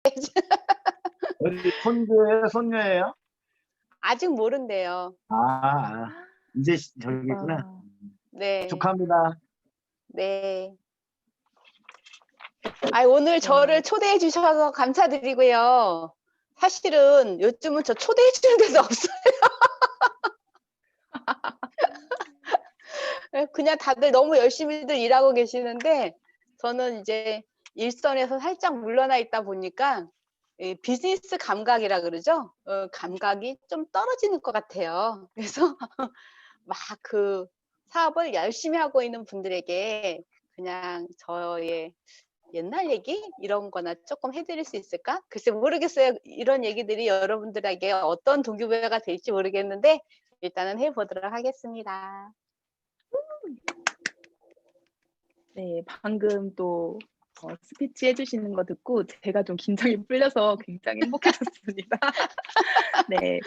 어디 손주예요? 손녀예요? 아직 모른대요. 아, 이제 저기구나. 대박. 네. 축하합니다. 네. 오늘 네. 저를 초대해 주셔서 감사드리고요. 사실은 요즘은 저 초대해 주는 데도 없어요. 그냥 다들 너무 열심히들 일하고 계시는데 저는 이제 일선에서 살짝 물러나 있다 보니까 이 비즈니스 감각이라 그러죠? 감각이 좀 떨어지는 것 같아요. 그래서 막 그 사업을 열심히 하고 있는 분들에게 그냥 저의 옛날 얘기 이런 거나 조금 해 드릴 수 있을까? 글쎄 모르겠어요. 이런 얘기들이 여러분들에게 어떤 동기부여가 될지 모르겠는데 일단은 해 보도록 하겠습니다. 네. 방금 또 스피치 해 주시는 거 듣고 제가 좀 긴장이 풀려서 굉장히 행복해졌습니다. 네.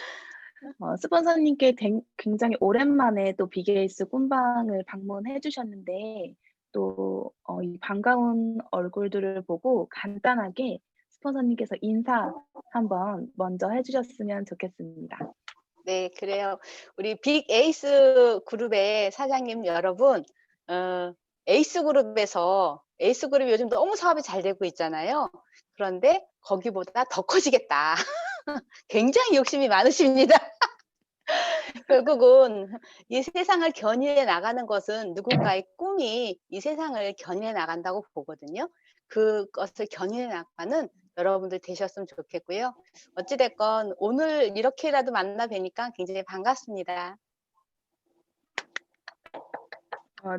스폰서님께 굉장히 오랜만에 또 비게이스 꿈방을 방문해 주셨는데 또 이 반가운 얼굴들을 보고 간단하게 스폰서님께서 인사 한번 먼저 해 주셨으면 좋겠습니다. 네, 그래요. 우리 빅 에이스 그룹의 사장님 여러분, 에이스 그룹에서 에이스 그룹이 요즘 너무 사업이 잘 되고 있잖아요. 그런데 거기보다 더 커지겠다. 굉장히 욕심이 많으십니다. 결국은 이 세상을 견인해 나가는 것은 누군가의 꿈이 이 세상을 견인해 나간다고 보거든요. 그것을 견인해 나가는 여러분들 되셨으면 좋겠고요. 어찌 됐건 오늘 이렇게라도 만나 뵈니까 굉장히 반갑습니다.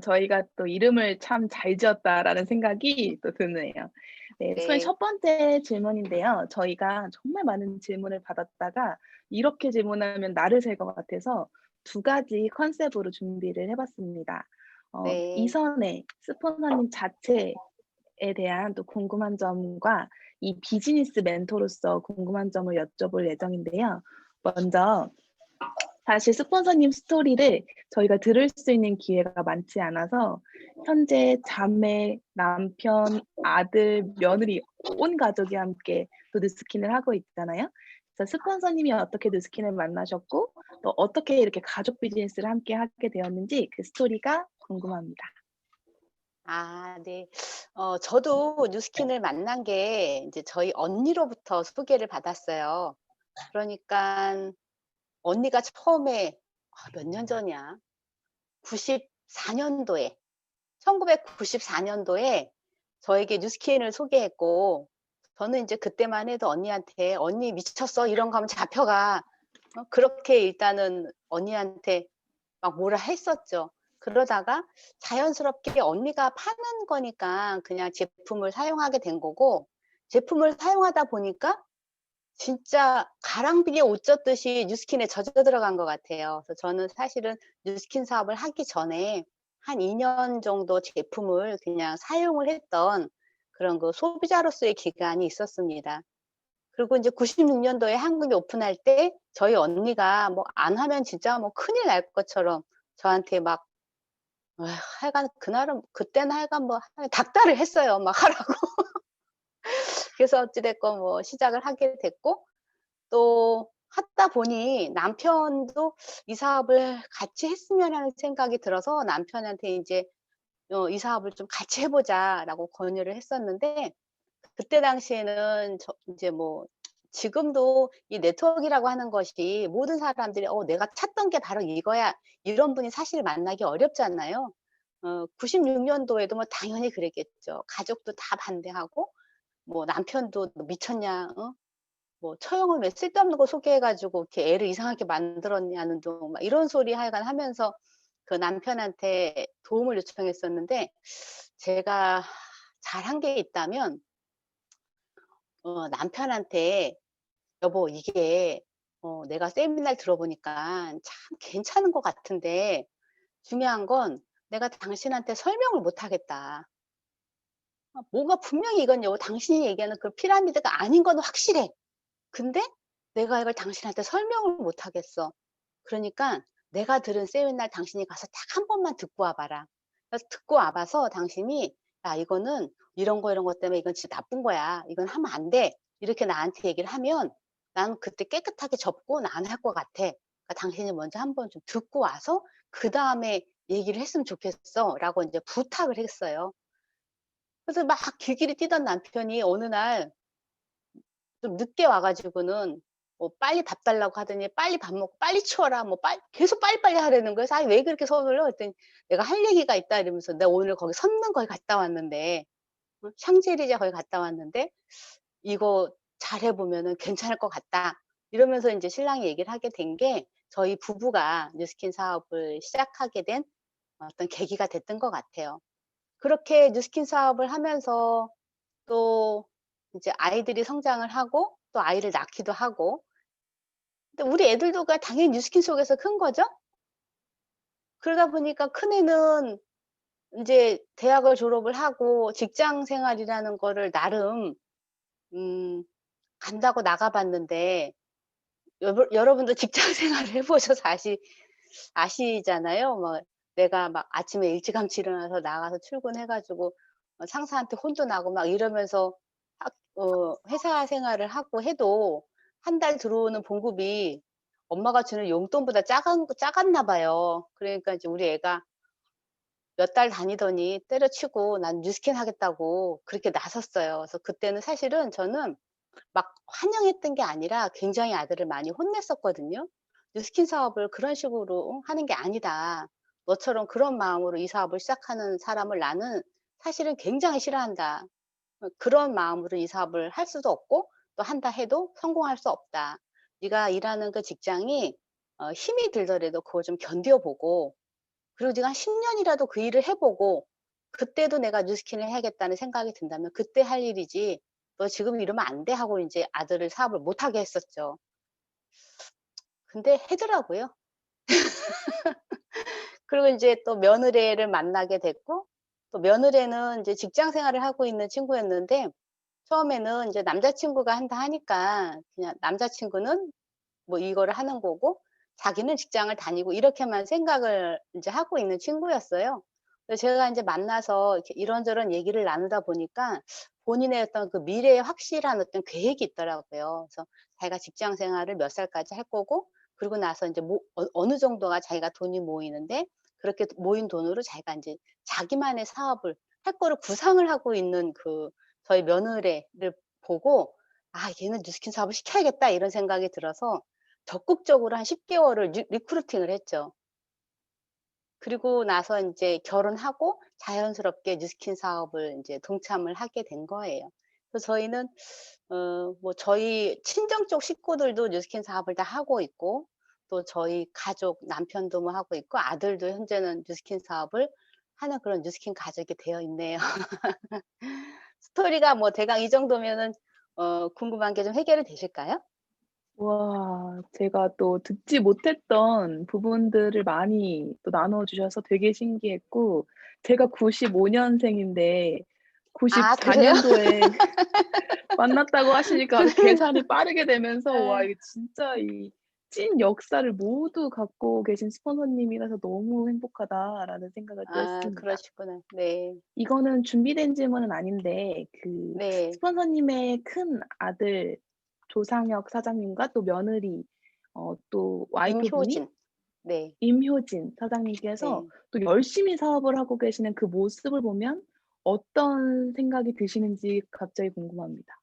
저희가 또 '이름을 참 잘 지었다.'라는 생각이 또 드네요. 네. 선생님 네. 첫 번째 질문인데요. 저희가 정말 많은 질문을 받았다가 이렇게 질문하면 날을 샐 것 같아서 두 가지 컨셉으로 준비를 해 봤습니다. 네. 이선의 스폰서님 자체에 대한 또 궁금한 점과 이 비즈니스 멘토로서 궁금한 점을 여쭤볼 예정인데요. 먼저 사실 스폰서님 스토리를 저희가 들을 수 있는 기회가 많지 않아서 현재 자매, 남편, 아들, 며느리 온 가족이 함께 또 누스킨을 하고 있잖아요. 그래서 스폰서님이 어떻게 누스킨을 만나셨고 또 어떻게 이렇게 가족 비즈니스를 함께 하게 되었는지 그 스토리가 궁금합니다. 네. 저도 뉴스킨을 만난 게 이제 저희 언니로부터 소개를 받았어요. 그러니깐 언니가 처음에 몇 년 전이야. 94 년도에 1994 년도에 저에게 뉴스킨을 소개했고 저는 인제 그때만 해도 언니한테 "언니 미쳤어. 이런 거 하면 잡혀가." 그렇게 일단은 언니한테 막 뭐라 했었죠. 그러다가 자연스럽게 언니가 파는 거니까 그냥 제품을 사용하게 된 거고 제품을 사용하다 보니까 진짜 가랑비에 옷 젖듯이 뉴스킨에 젖어 들어간 것 같아요. 그래서 저는 사실은 뉴스킨 사업을 하기 전에 한 2년 정도 제품을 그냥 사용을 했던 그런 그 소비자로서의 기간이 있었습니다. 그리고 인제 96 년도에 한국에 오픈할 때 저희 언니가 뭐 안 하면 진짜 뭐 큰일 날 것처럼 저한테 막 하여간 그날은 그때는 하여간 뭐 닥달을 했어요, 막 하라고. 그래서 어찌 됐건 뭐 시작을 하게 됐고 또 하다 보니 남편도 이 사업을 같이 했으면 하는 생각이 들어서 남편한테 인제 "이 사업을 좀 같이 해 보자."라고 권유를 했었는데 그때 당시에는 저 인제 뭐 지금도 이 네트워크라고 하는 것이 모든 사람들이 '내가 찾던 게 바로 이거야.' 이런 분이 사실 만나기 어렵잖아요. 96 년도에도 뭐 당연히 그랬겠죠. 가족도 다 반대하고 뭐 남편도 "너 미쳤냐? 뭐 처형을 왜 쓸데없는 거 소개해 가지고 이렇게 애를 이상하게 만들었냐는 둥." 막 이런 소리 하여간 하면서 그 남편한테 도움을 요청했었는데 제가 잘한 게 있다면 남편한테 "여보 이게 내가 세미나를 들어보니깐 참 괜찮은 것 같은데 중요한 건 내가 당신한테 설명을 못 하겠다. 뭐가 분명히 이건 당신이 얘기하는 그 피라미드가 아닌 건 확실해. 근데 내가 이걸 당신한테 설명을 못 하겠어. 그러니까 내가 들은 세미나를 당신이 가서 딱 한 번만 듣고 와 봐라. 그래서 듣고 와 봐서 당신이 '야 이거는 이런 거, 이런 것 때문에 이건 진짜 나쁜 거야. 이건 하면 안 돼.' 이렇게 나한테 얘기를 하면 나는 그때 깨끗하게 접고 난 할 것 같아. 그러니까 당신이 먼저 한번 좀 듣고 와서 그다음에 얘기를 했으면 좋겠어라고 이제 부탁을 했어요. 그래서 막 길길이 뛰던 남편이 어느 날 좀 늦게 와 가지고는 뭐 빨리 밥 달라고 하더니 빨리 밥 먹고 "빨리 치워라." 뭐 계속 빨리빨리 하라는 거예요. 그래서 "아이 왜 그렇게 서둘러?" 그랬더니 "내가 할 얘기가 있다." 이러면서 "내가 오늘 거기 선릉 거기 갔다 왔는데 샹젤리제 거기 갔다 왔는데 이거 잘해 보면은 괜찮을 것 같다." 이러면서 인제 신랑이 얘기를 하게 된 게 저희 부부가 뉴스킨 사업을 시작하게 된 어떤 계기가 됐던 것 같아요. 그렇게 뉴스킨 사업을 하면서 또 이제 아이들이 성장을 하고 또 아이를 낳기도 하고 근데 우리 애들도 당연히 뉴스킨 속에서 큰 거죠. 그러다 보니까 큰애는 인제 대학을 졸업을 하고 직장 생활이라는 거를 나름 음 간다고 나가 봤는데 여러분도 직장 생활을 해 보셔서 아시잖아요. 뭐 내가 막 아침에 일찌감치 일어나서 나가서 출근해 가지고 상사한테 혼도 나고 막 이러면서 회사 생활을 하고 해도 한 달 들어오는 봉급이 엄마가 주는 용돈보다 작았나 봐요. 그러니까 이제 우리 애가 몇 달 다니더니 때려치고 "난 뉴스킨 하겠다."고 그렇게 나섰어요. 그래서 그때는 사실은 저는 막 환영했던 게 아니라 굉장히 아들을 많이 혼냈었거든요. "뉴스킨 사업을 그런 식으로 하는 게 아니다. 너처럼 그런 마음으로 이 사업을 시작하는 사람을 나는 사실은 굉장히 싫어한다. 그런 마음으로 이 사업을 할 수도 없고 또 한다 해도 성공할 수 없다. 네가 일하는 그 직장이 힘이 들더라도 그걸 좀 견뎌 보고 그리고 네가 한 10 년이라도 그 일을 해 보고 그때도 내가 뉴스킨을 해야겠다는 생각이 든다면 그때 할 일이지 너 지금 이러면 안 돼." 하고 인제 아들을 사업을 못 하게 했었죠. 근데 하더라고요. 그리고 인제 또 며느리를 만나게 됐고 또 며느리는 인제 직장 생활을 하고 있는 친구였는데 처음에는 인제 남자 친구가 한다 하니까 그냥 남자 친구는 뭐 이거를 하는 거고 자기는 직장을 다니고 이렇게만 생각을 인제 하고 있는 친구였어요. 그래서 제가 인제 만나서 이렇게 이런저런 얘기를 나누다 보니까 본인의 어떤 그 미래에 확실한 어떤 계획이 있더라고요. 그래서 자기가 직장 생활을 몇 살까지 할 거고 그러고 나서 인제 어느 정도가 자기가 돈이 모이는데 그렇게 모인 돈으로 자기가 인제 자기만의 사업을 할 거를 구상을 하고 있는 그 저희 며느리를 보고 '아 얘는 뉴스킨 사업을 시켜야겠다.' 이런 생각이 들어서 적극적으로 한 10 개월을 리크루팅을 했죠. 그리고 나서 인제 결혼하고 자연스럽게 뉴스킨 사업을 인제 동참을 하게 된 거예요. 그래서 저희는 뭐 저희 친정 쪽 식구들도 뉴스킨 사업을 다 하고 있고 또 저희 가족 남편도 뭐 하고 있고 아들도 현재는 뉴스킨 사업을 하는 그런 뉴스킨 가족이 되어 있네요. 스토리가 뭐 대강 이 정도면은 궁금한 게 좀 해결이 되실까요? 와, 제가 또 듣지 못했던 부분들을 많이 또 나눠 주셔서 되게 신기했고, 제가 95 년생인데 아 94 그래요? 년도에 만났다고 하시니까 아주 계산이 빠르게 되면서 '와, 예. 이게 진짜 이 찐 역사를 모두 갖고 계신 스폰서님이라서 너무 행복하다.'라는 생각을 또 아 했습니다. 그러시구나. 네. 이거는 준비된 질문은 아닌데, 그 네. 스폰서님의 큰 아들 조상혁 사장님과 또 며느리, 또 와이프분이 임효진. 네. 임효진 사장님께서 네. 또 열심히 사업을 하고 계시는 그 모습을 보면 어떤 생각이 드시는지 갑자기 궁금합니다.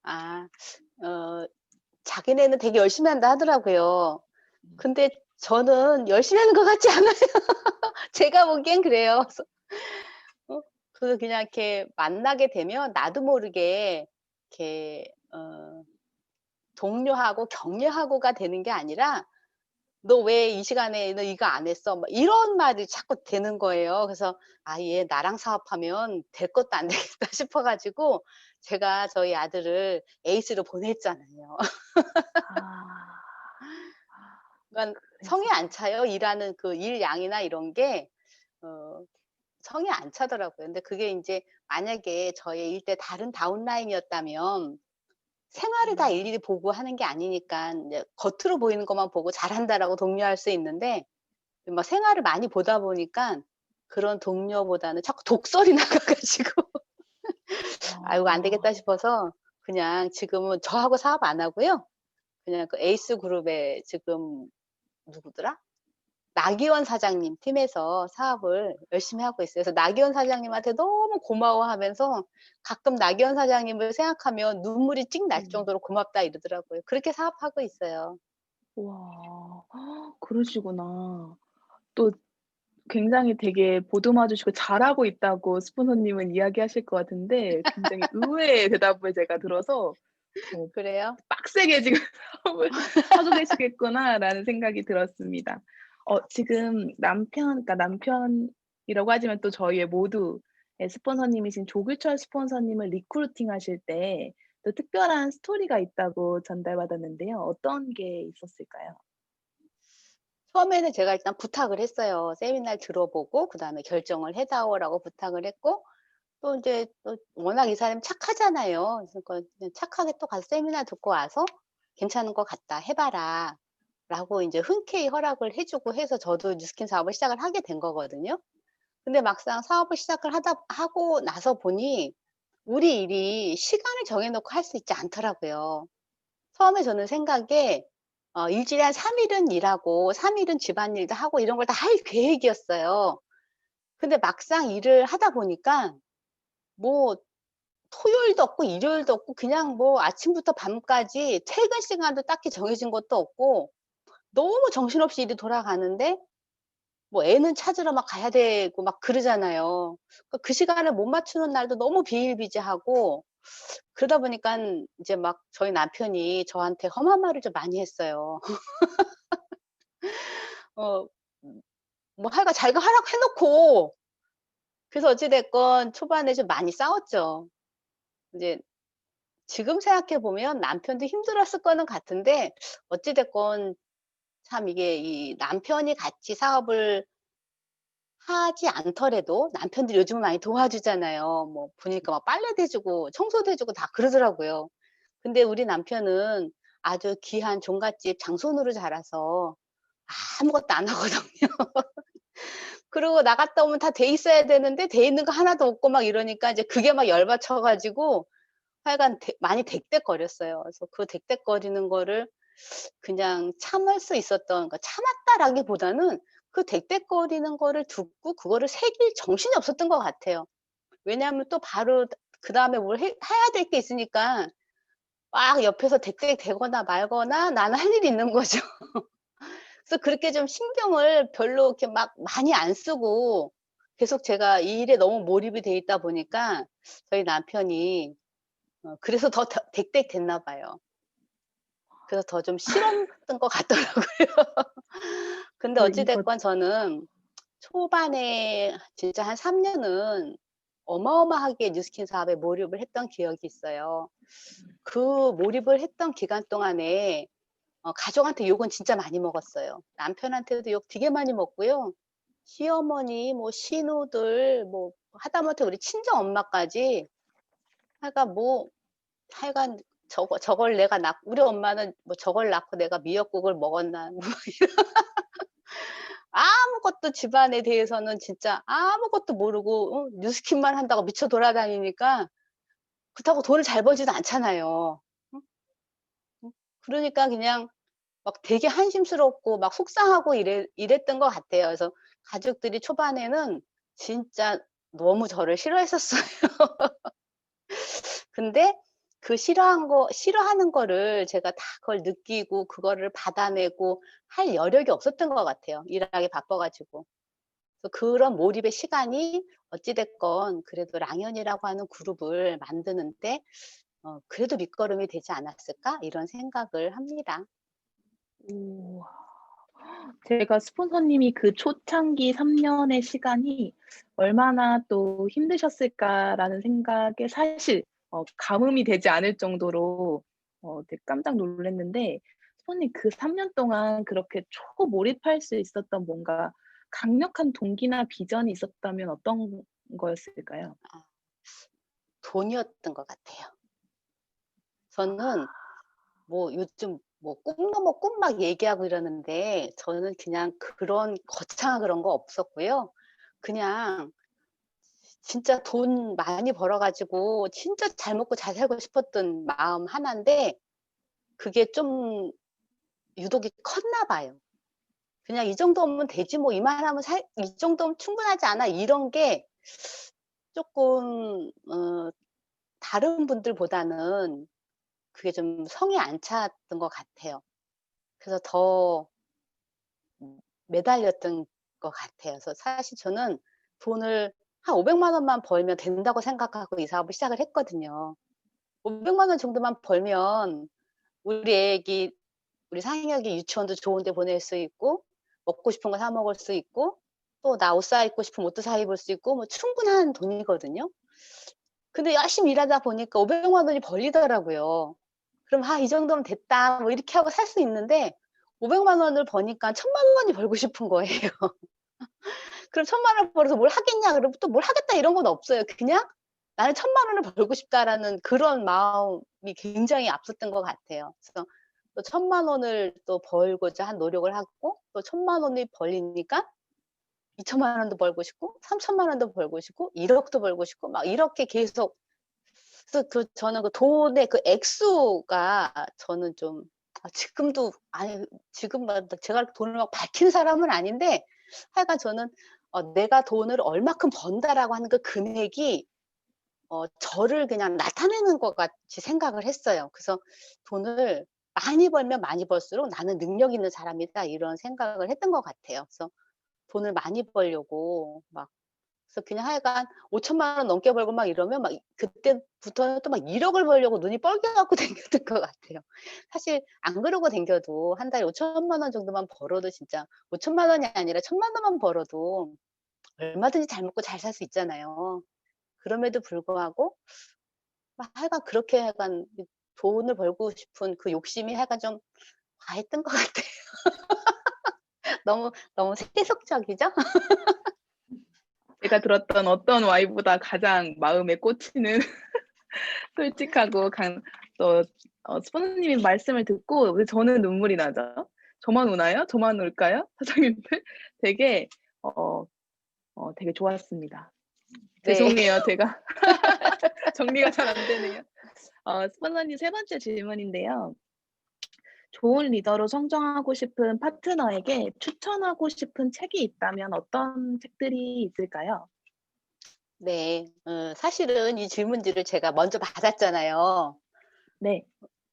아 어 자기네는 되게 열심히 한다 하더라고요. 근데 저는 열심히 하는 것 같지 않아요. 제가 보기엔 그래요. 그래서 그냥 이렇게 만나게 되면 나도 모르게 이렇게 동료하고 격려하고가 되는 게 아니라 "너 왜 이 시간에 너 이거 안 했어?" 막 이런 말이 자꾸 되는 거예요. 그래서 '아 얘 나랑 사업하면 될 것도 안 되겠다.' 싶어 가지고 제가 저희 아들을 에이스로 보냈잖아요. 아. 그러니까 성에 안 그랬었구나. 차요. 일하는 그 일 양이나 이런 게 어 성에 안 차더라고요. 근데 그게 인제 만약에 저의 일대 다른 다운라인이었다면 생활을 다 음. 일일이 보고 하는 게 아니니깐 이제 겉으로 보이는 것만 보고 "잘한다."라고 독려할 수 있는데 막 생활을 많이 보다 보니깐 그런 동료보다는 자꾸 독설이 나가 가지고 '아이고 안 아. 되겠다.' 싶어서 그냥 지금은 저하고 사업 안 하고요. 그냥 그 에이스 그룹에 지금 누구더라? 나기원 사장님 팀에서 사업을 열심히 하고 있어요. 그래서 나기원 사장님한테 너무 고마워하면서 가끔 나기원 사장님을 생각하면 눈물이 찍 날 정도로 고맙다 이러더라고요. 그렇게 사업하고 있어요. 와. 그러시구나. 또 굉장히 되게 보듬어 주시고 잘하고 있다고 스폰서님은 이야기하실 것 같은데 굉장히 의외의 대답을 제가 들어서 그래요? 빡세게 지금 사업을 하고 계시겠구나라는 생각이 들었습니다. 지금 그러니까 남편이라고 하지만 또 저희의 모두의 스폰서님이신 조규철 스폰서님을 리크루팅하실 때 또 특별한 스토리가 있다고 전달받았는데요. 어떤 게 있었을까요? 처음에는 제가 일단 부탁을 했어요. 세미나를 들어보고 그다음에 결정을 해 다오라고 부탁을 했고 또 인제 또 워낙 이 사람이 착하잖아요. 그러니까 그냥 착하게 또 가서 세미나 듣고 와서 "괜찮은 것 같다. 해 봐라."라고 인제 흔쾌히 허락을 해 주고 해서 저도 뉴스킨 사업을 시작을 하게 된 거거든요. 근데 막상 사업을 시작을 하고 나서 보니 우리 일이 시간을 정해 놓고 할 수 있지 않더라고요. 처음에 저는 생각에 일주일에 한 3 일은 일하고 3 일은 집안일도 하고 이런 걸 다 할 계획이었어요. 근데 막상 일을 하다 보니까 뭐 토요일도 없고 일요일도 없고 그냥 뭐 아침부터 밤까지 퇴근 시간도 딱히 정해진 것도 없고 너무 정신없이 일이 돌아가는데 뭐 애는 찾으러 막 가야 되고 막 그러잖아요. 그 시간을 못 맞추는 날도 너무 비일비재하고 그러다 보니깐 이제 막 저희 남편이 저한테 험한 말을 좀 많이 했어요. 어 뭐 하여간 자기가 하라고 해 놓고 그래서 어찌 됐건 초반에 좀 많이 싸웠죠. 이제 지금 생각해 보면 남편도 힘들었을 거는 같은데 어찌 됐건 참 이게 이 남편이 같이 사업을 하지 않더라도 남편들이 요즘은 많이 도와주잖아요. 뭐 보니까 막 빨래도 해 주고 청소도 해 주고 다 그러더라고요. 근데 우리 남편은 아주 귀한 종갓집 장손으로 자라서 아무것도 안 하거든요. 그러고 나갔다 오면 다 돼 있어야 되는데 돼 있는 거 하나도 없고 막 이러니까 이제 그게 막 열받쳐 가지고 하여간 많이 뎃뎃거렸어요. 그래서 그 뎃뎃거리는 거를 그냥 참을 수 있었던 그러니까 참았다라기보다는 그 뎃뎃거리는 거를 듣고 그거를 새길 정신이 없었던 것 같아요. 왜냐하면 또 바로 그다음에 뭘 해야 될 게 있으니까 막 옆에서 뎃뎃대거나 말거나 나는 할 일이 있는 거죠. 그래서 그렇게 좀 신경을 별로 이렇게 막 많이 안 쓰고 계속 제가 이 일에 너무 몰입이 돼 있다 보니까 저희 남편이 그래서 더 뎃뎃됐나 봐요. 그래서 더 좀 싫었던 것 같더라고요. 근데 어찌 이거 됐건 저는 초반에 진짜 한 3 년은 어마어마하게 뉴스킨 사업에 몰입을 했던 기억이 있어요. 그 몰입을 했던 기간 동안에 가족한테 욕은 진짜 많이 먹었어요. 남편한테도 욕 되게 많이 먹고요. 시어머니 뭐 시누들 뭐 하다못해 우리 친정 엄마까지 하여간 뭐 하여간 저걸 내가 우리 엄마는 뭐 "저걸 낳고 내가 미역국을 먹었나." 뭐 아무것도 집안에 대해서는 진짜 아무것도 모르고 뉴스킨만 한다고 미쳐 돌아다니니까 그렇다고 돈을 잘 벌지도 않잖아요. 응? 응? 그러니까 그냥 막 되게 한심스럽고 막 속상하고 이랬던 것 같아요. 그래서 가족들이 초반에는 진짜 너무 저를 싫어했었어요. 근데 그 싫어하는 거를 제가 다 그걸 느끼고 그거를 받아내고 할 여력이 없었던 것 같아요, 일하기 바빠 가지고. 그래서 그런 몰입의 시간이 어찌 됐건 그래도 랑연이라고 하는 그룹을 만드는데 '그래도 밑거름이 되지 않았을까?' 이런 생각을 합니다. 오. 제가 스폰서님이 그 초창기 3 년의 시간이 얼마나 또 힘드셨을까라는 생각에 사실 가뭄이 되지 않을 정도로 되게 깜짝 놀랐는데 스폰서님 그 3년 동안 그렇게 초몰입할 수 있었던 뭔가 강력한 동기나 비전이 있었다면 어떤 거였을까요? 아 돈이었던 것 같아요. 저는 뭐 요즘 뭐 꿈 넘어 꿈 막 얘기하고 이러는데 저는 그냥 그런 거창한 그런 거 없었고요. 그냥 진짜 돈 많이 벌어 가지고 진짜 잘 먹고 잘 살고 싶었던 마음 하나인데 그게 좀 유독이 컸나 봐요. 그냥 '이 정도면 되지 뭐. 이만하면 살 이 정도면 충분하지 않아?' 이런 게 쪼끔 다른 분들보다는 그게 좀 성에 안 찼던 것 같아요. 그래서 더 매달렸던 것 같아요. 그래서 사실 저는 돈을 한 500만 원만 벌면 된다고 생각하고 이 사업을 시작을 했거든요. 500만 원 정도만 벌면 우리 애기 우리 상혁이 유치원도 좋은 데 보낼 수 있고 먹고 싶은 거 사 먹을 수 있고 또 나 옷 사 입고 싶으면 옷도 사 입을 수 있고 뭐 충분한 돈이거든요. 근데 열심히 일하다 보니까 500만 원이 벌리더라고요. 그럼 '아 이 정도면 됐다.' 뭐 이렇게 하고 살 수 있는데 500만 원을 버니까 1,000만 원이 벌고 싶은 거예요. 그럼 1,000만 원 벌어서 뭘 하겠냐 그러면 또 '뭘 하겠다.' 이런 건 없어요. 그냥 '나는 1,000만 원을 벌고 싶다.'라는 그런 마음이 굉장히 앞섰던 것 같아요. 그래서 또 1,000만 원을 또 벌고자 한 노력을 하고 또 1,000만 원이 벌리니까 2,000만 원도 벌고 싶고 3,000만 원도 벌고 싶고 1억도 벌고 싶고 막 이렇게 계속 그래서 저는 그 돈의 그 액수가 저는 좀 지금도 아니 지금 막 제가 돈을 막 밝히는 사람은 아닌데 하여간 저는 '내가 돈을 얼마큼 번다.'라고 하는 그 금액이 저를 그냥 나타내는 것 같이 생각을 했어요. 그래서 '돈을 많이 벌면 많이 벌수록 나는 능력 있는 사람이다.' 이런 생각을 했던 것 같아요. 그래서 돈을 많이 벌려고 막 그래서 그냥 하여간 5천만 원 넘게 벌고 막 이러면 막 그때부터는 또 막 1억을 벌려고 눈이 뻘개 갖고 다녔던 것 같아요. 사실 안 그러고 다녀도 한 달에 5천만 원 정도만 벌어도 진짜 5천만 원이 아니라 1,000만 원만 벌어도 얼마든지 잘 먹고 잘 살 수 있잖아요. 그럼에도 불구하고 막 하여간 그렇게 하여간 돈을 벌고 싶은 그 욕심이 하여간 좀 과했던 것 같아요. 너무 세속적이죠? 제가 들었던 어떤 와이보다 가장 마음에 꽂히는 솔직하고 또 스포너님의 말씀을 듣고 왜 저는 눈물이 나죠? 저만 우나요? 저만 울까요? 사장님들? 되게 어 되게 좋았습니다. 네. 죄송해요. 제가 정리가 잘 안 되네요. 스포너님 세 번째 질문인데요. 좋은 리더로 성장하고 싶은 파트너에게 추천하고 싶은 책이 있다면 어떤 책들이 있을까요? 네. 사실은 이 질문지를 제가 먼저 받았잖아요. 네.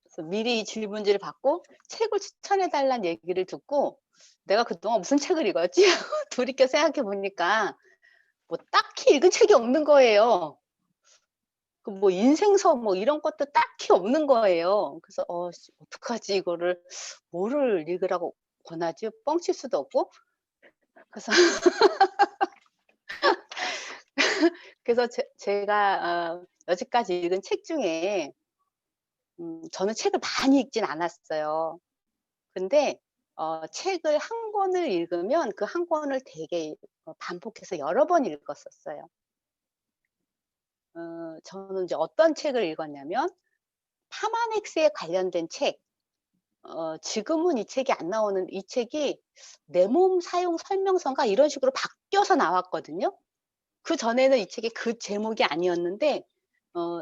그래서 미리 이 질문지를 받고 책을 추천해 달라는 얘기를 듣고 '내가 그동안 무슨 책을 읽었지?' 하고 돌이켜 생각해 보니까 뭐 딱히 읽은 책이 없는 거예요. 그 뭐 인생서 뭐 이런 것도 딱히 없는 거예요. 그래서 '어떡하지 이거를 뭐를 읽으라고 권하지?' 뻥칠 수도 없고. 그래서 그래서 제가 여지까지 읽은 책 중에 저는 책을 많이 읽진 않았어요. 근데 책을 한 권을 읽으면 그 한 권을 되게 반복해서 여러 번 읽었었어요. 저는 이제 어떤 책을 읽었냐면 파마넥스에 관련된 책. 지금은 이 책이 안 나오는 이 책이 내 몸 사용 설명서인가 이런 식으로 바뀌어서 나왔거든요. 그전에는 이 책이 그 제목이 아니었는데 어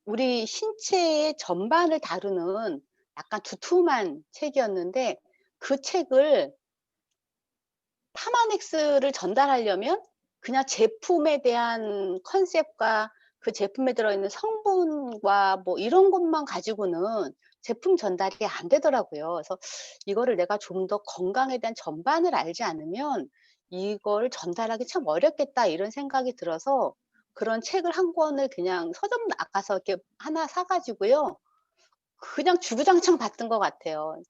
우리 신체의 전반을 다루는 약간 두툼한 책이었는데 그 책을 파마넥스를 전달하려면 그냥 제품에 대한 컨셉과 그 제품에 들어있는 성분과 뭐 이런 것만 가지고는 제품 전달이 안 되더라고요. 그래서 이거를 내가 좀 더 건강에 대한 전반을 알지 않으면 '이걸 전달하기 참 어렵겠다.' 이런 생각이 들어서 그런 책을 한 권을 그냥 서점 나가서 이렇게 하나 사 가지고요. 그냥 주구장창 봤던 것 같아요.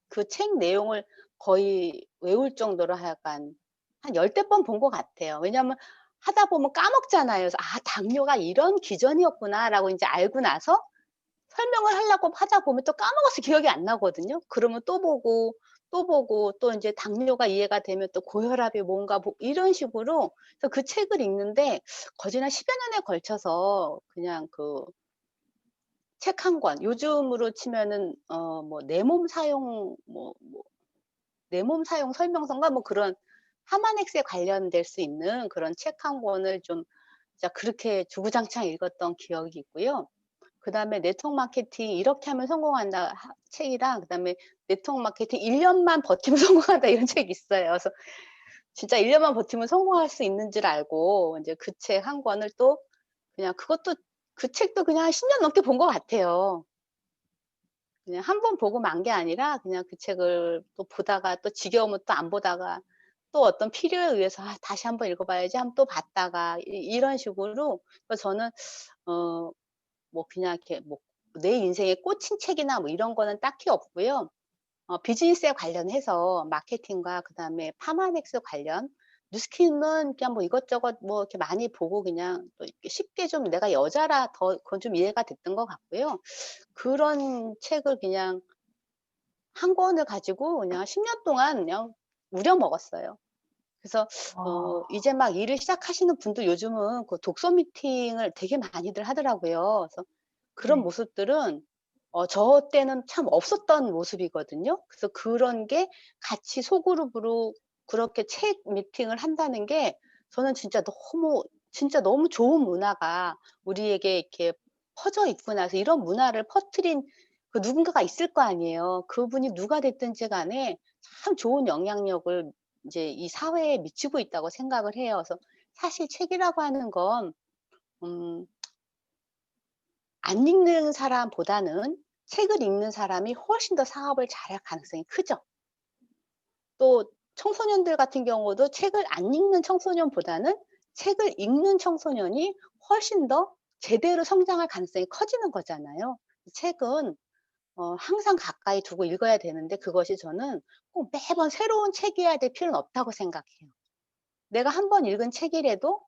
그 책 내용을 거의 외울 정도로 하여간 한 열댓 번 본 것 같아요. 왜냐하면 하다 보면 까먹잖아요. 그래서 '아 당뇨가 이런 기전이었구나.'라고 인제 알고 나서 설명을 하려고 하다 보면 또 까먹어서 기억이 안 나거든요. 그러면 또 보고, 또 보고 또 인제 당뇨가 이해가 되면 또 고혈압이 뭔가 뭐 이런 식으로 그래서 그 책을 읽는데 거진 한 10여 년에 걸쳐서 그냥 그 책 한 권 요즘으로 치면은 뭐 내 몸 사용 내 몸 사용 설명서인가 뭐 그런 하마넥스에 관련될 수 있는 그런 책 한 권을 좀 진짜 그렇게 주구장창 읽었던 기억이 있고요. 그다음에 네트워크 마케팅 이렇게 하면 성공한다 책이랑 그다음에 네트워크 마케팅 1년만 버티면 성공한다 이런 책이 있어요. 그래서 진짜 1년만 버티면 성공할 수 있는 줄 알고 이제 그 책 한 권을 또 그냥 그것도 그 책도 그냥 한 10년 넘게 본 것 같아요. 그냥 한 번 보고 만 게 아니라 그냥 그 책을 또 보다가 또 지겨우면 또 안 보다가 또 어떤 필요에 의해서 '아 다시 한번 읽어 봐야지.' 하면 또 봤다가 이런 식으로 저는 어 뭐 그냥 이렇게 뭐 내 인생에 꽂힌 책이나 뭐 이런 거는 딱히 없고요. 비즈니스에 관련해서 마케팅과 그다음에 파마넥스 관련 뉴스킨은 그냥 뭐 이것저것 뭐 이렇게 많이 보고 그냥 또 이렇게 쉽게 좀 내가 여자라 더 그건 좀 이해가 됐던 것 같고요. 그런 책을 그냥 한 권을 가지고 그냥 10년 동안 그냥 우려 먹었어요. 그래서 와. 이제 막 일을 시작하시는 분들 요즘은 그 독서 미팅을 되게 많이들 하더라고요. 그래서 그런 네. 모습들은 저 때는 참 없었던 모습이거든요. 그래서 그런 게 같이 소그룹으로 그렇게 책 미팅을 한다는 게 저는 진짜 너무 좋은 문화가 우리에게 이렇게 퍼져 있고 나서 이런 문화를 퍼뜨린 그 누군가가 있을 거 아니에요. 그분이 누가 됐든지 간에 참 좋은 영향력을 이제 이 사회에 미치고 있다고 생각을 해요. 그래서 사실 책이라고 하는 건 음 안 읽는 사람보다는 책을 읽는 사람이 훨씬 더 사업을 잘할 가능성이 크죠. 또 청소년들 같은 경우도 책을 안 읽는 청소년보다는 책을 읽는 청소년이 훨씬 더 제대로 성장할 가능성이 커지는 거잖아요. 책은 항상 가까이 두고 읽어야 되는데 그것이 저는 꼭 매번 새로운 책이어야 될 필요는 없다고 생각해요. 내가 한 번 읽은 책이라도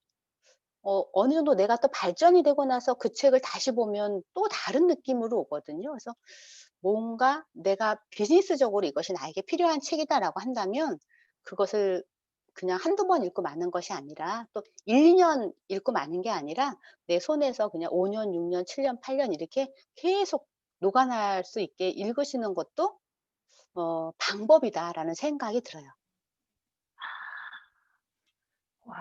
어느 정도 내가 또 발전이 되고 나서 그 책을 다시 보면 또 다른 느낌으로 오거든요. 그래서 뭔가 내가 비즈니스적으로 '이것이 나에게 필요한 책이다.'라고 한다면 그것을 그냥 한두 번 읽고 마는 것이 아니라 또 1-2년 읽고 마는 게 아니라 내 손에서 그냥 5 년, 6 년, 7 년, 8년 이렇게 계속 녹아날 수 있게 읽으시는 것도 '방법이다.'라는 생각이 들어요. 와.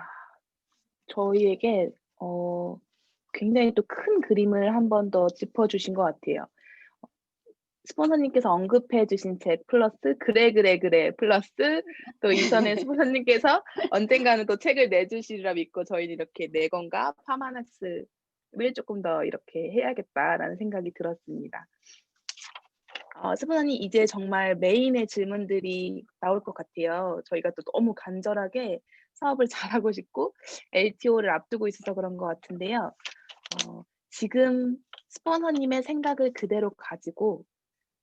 저희에게 굉장히 또 큰 그림을 한 번 더 짚어 주신 것 같아요. 스폰서님께서 언급해 주신 책 플러스 그래, 그래, 그래 플러스 또 이전에 스폰서님께서 언젠가는 또 책을 내 주시리라 믿고 저희는 이렇게 '내 건가 파마넥스를 쪼끔 더 이렇게 해야겠다.'라는 생각이 들었습니다. 스폰서님 이제 정말 메인의 질문들이 나올 것 같아요. 저희가 또 너무 간절하게 사업을 잘하고 싶고 LTO를 앞두고 있어서 그런 것 같은데요. 지금 스폰서님의 생각을 그대로 가지고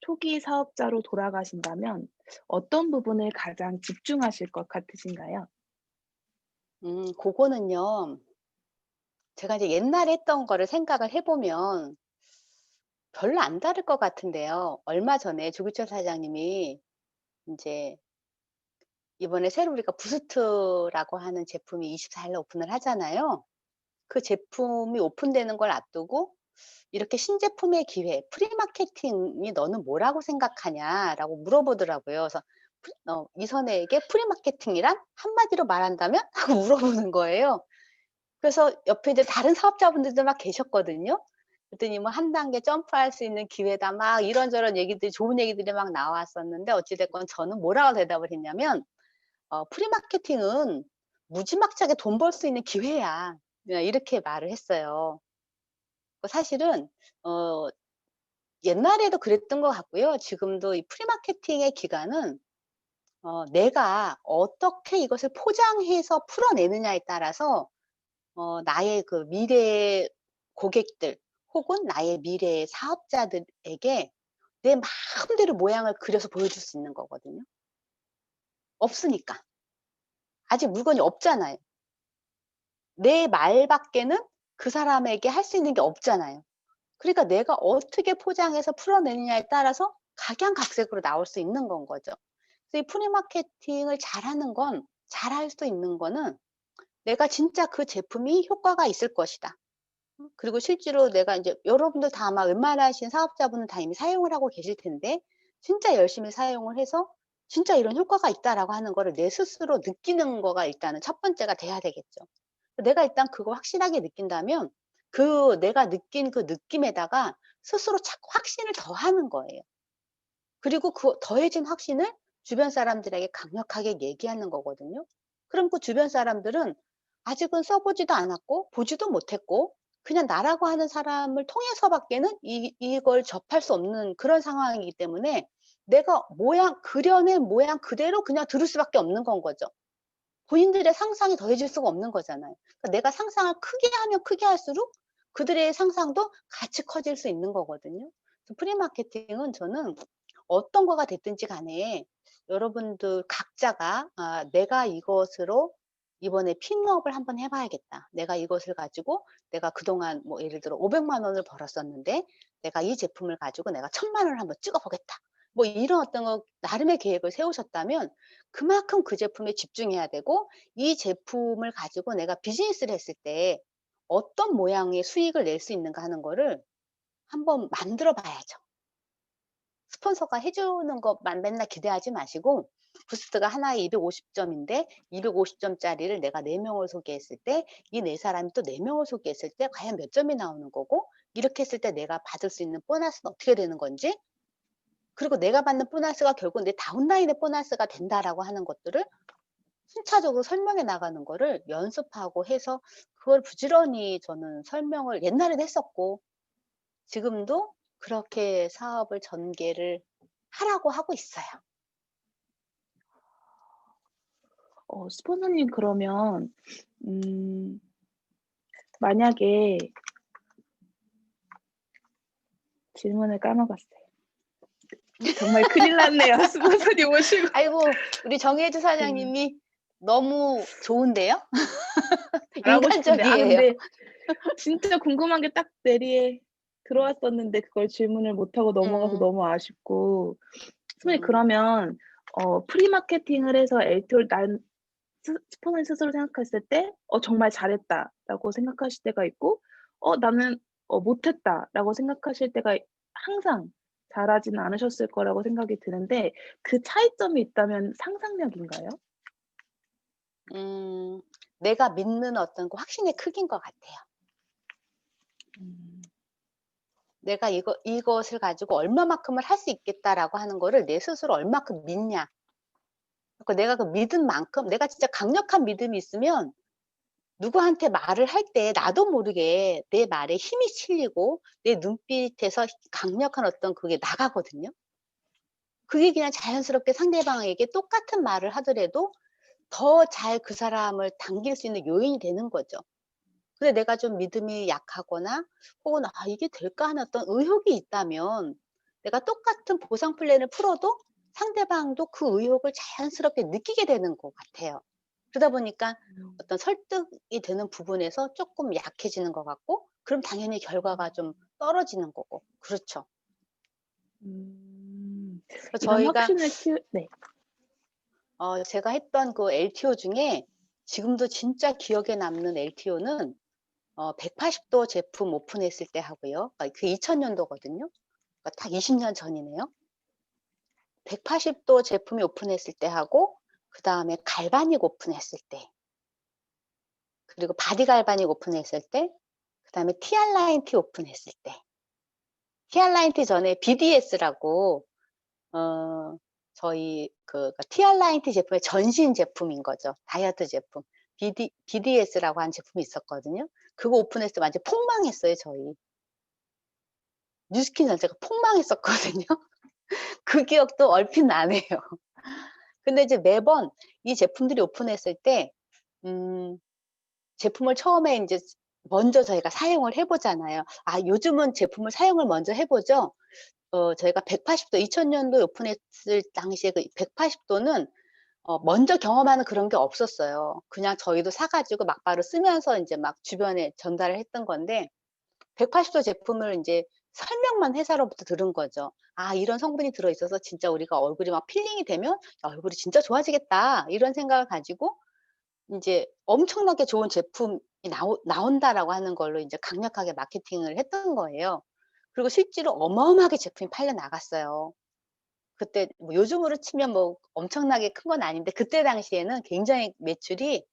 초기 사업자로 돌아가신다면 어떤 부분을 가장 집중하실 것 같으신가요? 고거는요. 제가 이제 옛날에 했던 거를 생각을 해 보면 별로 안 다를 것 같은데요. 얼마 전에 조규철 사장님이 인제 이번에 새로 우리가 부스트라고 하는 제품이 24일 오픈을 하잖아요. 그 제품이 오픈되는 걸 앞두고 이렇게 "신제품의 기회, 프리마케팅이 너는 뭐라고 생각하냐?"라고 물어보더라고요. 그래서 이선혜에게 "프리마케팅이란 한마디로 말한다면?" 하고 물어보는 거예요. 그래서 옆에 이제 다른 사업자분들도 막 계셨거든요. 그랬더니 뭐 "한 단계 점프할 수 있는 기회다." 막 이런저런 얘기들이 좋은 얘기들이 막 나왔었는데 어찌 됐건 저는 뭐라고 대답을 했냐면 "프리마케팅은 무지막지하게 돈 벌 수 있는 기회야." 그냥 이렇게 말을 했어요. 사실은 어 옛날에도 그랬던 것 같고요. 지금도 이 프리마케팅의 기간은 내가 어떻게 이것을 포장해서 풀어내느냐에 따라서 나의 그 미래의 고객들 혹은 나의 미래의 사업자들에게 내 마음대로 모양을 그려서 보여줄 수 있는 거거든요. 없으니까. 아직 물건이 없잖아요. 내 말밖에는 그 사람에게 할 수 있는 게 없잖아요. 그러니까 내가 어떻게 포장해서 풀어내느냐에 따라서 각양각색으로 나올 수 있는 건 거죠. 그래서 이 프리마케팅을 잘하는 건 잘할 수 있는 거는 내가 진짜 그 제품이 효과가 있을 것이다. 그리고 실제로 내가 인제 여러분들 다 아마 웬만하신 사업자분은 다 이미 사용을 하고 계실 텐데 진짜 열심히 사용을 해서 '진짜 이런 효과가 있다.'라고 하는 거를 내 스스로 느끼는 거가 일단은 첫 번째가 돼야 되겠죠. 내가 일단 그거 확실하게 느낀다면 내가 느낀 그 느낌에다가 스스로 자꾸 확신을 더하는 거예요. 그리고 그 더해진 확신을 주변 사람들에게 강력하게 얘기하는 거거든요. 그럼 그 주변 사람들은 아직은 써 보지도 않았고 보지도 못했고 그냥 나라고 하는 사람을 통해서밖에는 이걸 접할 수 없는 그런 상황이기 때문에 내가 그려낸 모양 그대로 그냥 들을 수밖에 없는 건 거죠. 본인들의 상상이 더해질 수가 없는 거잖아요. 그러니까 내가 상상을 크게 하면 크게 할수록 그들의 상상도 같이 커질 수 있는 거거든요. 그래서 프리마케팅은 저는 어떤 거가 됐든지 간에 여러분들 각자가 내가 이것으로 이번에 핀업을 한번 해 봐야겠다. 내가 이것을 가지고 내가 그동안 뭐 예를 들어 500만 원을 벌었었는데 내가 이 제품을 가지고 내가 1,000만 원을 한번 찍어 보겠다. 뭐 이런 어떤 나름의 계획을 세우셨다면 그만큼 그 제품에 집중해야 되고 이 제품을 가지고 내가 비즈니스를 했을 때 어떤 모양의 수익을 낼 수 있는가 하는 거를 한번 만들어 봐야죠. 스폰서가 해 주는 것만 맨날 기대하지 마시고 부스트가 하나에 250점인데 250점짜리를 내가 4명을 소개했을 때 이 4사람이 또 4명을 소개했을 때 과연 몇 점이 나오는 거고 이렇게 했을 때 내가 받을 수 있는 보너스는 어떻게 되는 건지 그리고 내가 받는 보너스가 결국 내 다운라인의 보너스가 된다라고 하는 것들을 순차적으로 설명해 나가는 거를 연습하고 해서 그걸 부지런히 저는 설명을 옛날에는 했었고 지금도 그렇게 사업을 전개를 하라고 하고 있어요. 스폰서님 그러면 만약에 질문을 까먹었어요. 정말 큰일 났네요. 스폰서님 오시고. 아이고 우리 정혜주 사장님이 너무 좋은데요? 말하고 싶은데 인간적이에요. 근데 진짜 궁금한 게 딱 내리에 들어왔었는데 그걸 질문을 못하고 넘어가서 너무 아쉽고. 선생님 그러면 프리마케팅을 해서 LTO를 스폰서님 스스로 생각했을 때 정말 잘했다라고 생각하실 때가 있고 나는 못했다라고 생각하실 때가 항상 잘하지는 않으셨을 거라고 생각이 드는데 그 차이점이 있다면 상상력인가요? 내가 믿는 어떤 그 확신의 크기인 것 같아요. 내가 이것을 가지고 얼마만큼을 할 수 있겠다라고 하는 거를 내 스스로 얼마큼 믿냐. 그러니까 내가 그 믿은 만큼 내가 진짜 강력한 믿음이 있으면 누구한테 말을 할 때 나도 모르게 내 말에 힘이 실리고 내 눈빛에서 강력한 어떤 그게 나가거든요. 그게 그냥 자연스럽게 상대방에게 똑같은 말을 하더라도 더 잘 그 사람을 당길 수 있는 요인이 되는 거죠. 근데 내가 좀 믿음이 약하거나 혹은 '아 이게 될까?' 하는 어떤 의혹이 있다면 내가 똑같은 보상 플랜을 풀어도 상대방도 그 의혹을 자연스럽게 느끼게 되는 것 같아요. 그러다 보니까 어떤 설득이 되는 부분에서 쪼끔 약해지는 것 같고 그럼 당연히 결과가 좀 떨어지는 거고. 그렇죠. 그래서 이런 저희가 확신을 네. 제가 했던 그 LTO 중에 지금도 진짜 기억에 남는 LTO는 180도 제품 오픈했을 때 하고요. 그러니까 그 2000년도거든요. 그러니까 딱 20년 전이네요. 180도 제품이 오픈했을 때 하고 그다음에 갈바닉 오픈했을 때 그리고 바디 갈바닉 오픈했을 때 그다음에 티알라인티 오픈했을 때 티알라인티 전에 BDS라고 저희 그러니까 티알라인티 제품의 전신 제품인 거죠. 다이어트 제품. BDS라고 하는 제품이 있었거든요. 그거 오픈했을 때 완전 폭망했어요, 저희. 뉴스킨 전체가 폭망했었거든요. 그 기억도 얼핏 나네요. 근데 이제 매번 이 제품들이 오픈했을 때 제품을 처음에 인제 먼저 저희가 사용을 해 보잖아요. 요즘은 제품을 사용을 먼저 해 보죠. 저희가 180도 2000년도에 오픈했을 당시에 그 180도는 먼저 경험하는 그런 게 없었어요. 그냥 저희도 사 가지고 막바로 쓰면서 인제 막 주변에 전달을 했던 건데 180도 제품을 인제 설명만 회사로부터 들은 거죠. '아 이런 성분이 들어 있어서 진짜 우리가 얼굴이 막 필링이 되면 야 얼굴이 진짜 좋아지겠다.' 이런 생각을 가지고 인제 엄청나게 좋은 제품이 나온다라고 하는 걸로 인제 강력하게 마케팅을 했던 거예요. 그리고 실제로 어마어마하게 제품이 팔려 나갔어요. 그때 뭐 요즘으로 치면 뭐 엄청나게 큰 건 아닌데 그때 당시에는 굉장히 매출이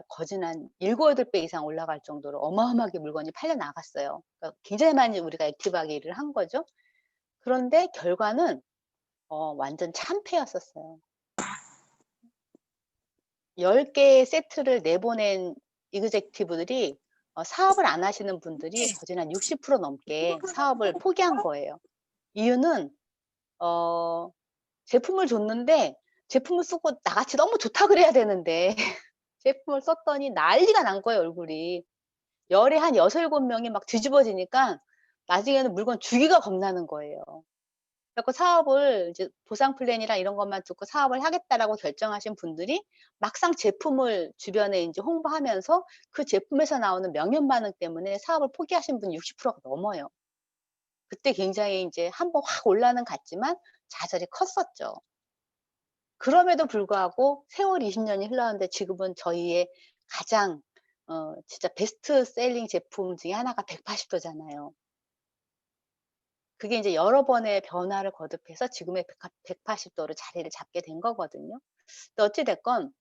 거진 한 7, 8배 이상 올라갈 정도로 어마어마하게 물건이 팔려 나갔어요. 그러니까 굉장히 많이 우리가 액티브하게 일을 한 거죠. 그런데 결과는 완전 참패였었어요. 10개의 세트를 내보낸 이그제큐티브들이 사업을 안 하시는 분들이 거진 한 60% 넘게 사업을 포기한 거예요. 이유는 제품을 줬는데 제품을 쓰고 나같이 너무 좋다 그래야 되는데 제품을 썼더니 난리가 난 거예요, 얼굴이. 열에 한 6, 7명이 막 뒤집어지니까 나중에는 물건 주기가 겁나는 거예요. 그래 갖고 사업을 이제 보상 플랜이랑 이런 것만 듣고 '사업을 하겠다.'라고 결정하신 분들이 막상 제품을 주변에 인제 홍보하면서 그 제품에서 나오는 명현 반응 때문에 사업을 포기하신 분이 60%가 넘어요. 그때 굉장히 인제 한번 확 올라는 갔지만 좌절이 컸었죠. 그럼에도 불구하고 세월이 20 년이 흘렀는데 지금은 저희의 가장 진짜 베스트 셀링 제품 중에 하나가 180 도잖아요. 그게 인제 여러 번의 변화를 거듭해서 지금의 180 도로 자리를 잡게 된 거거든요. 근데 어찌 됐건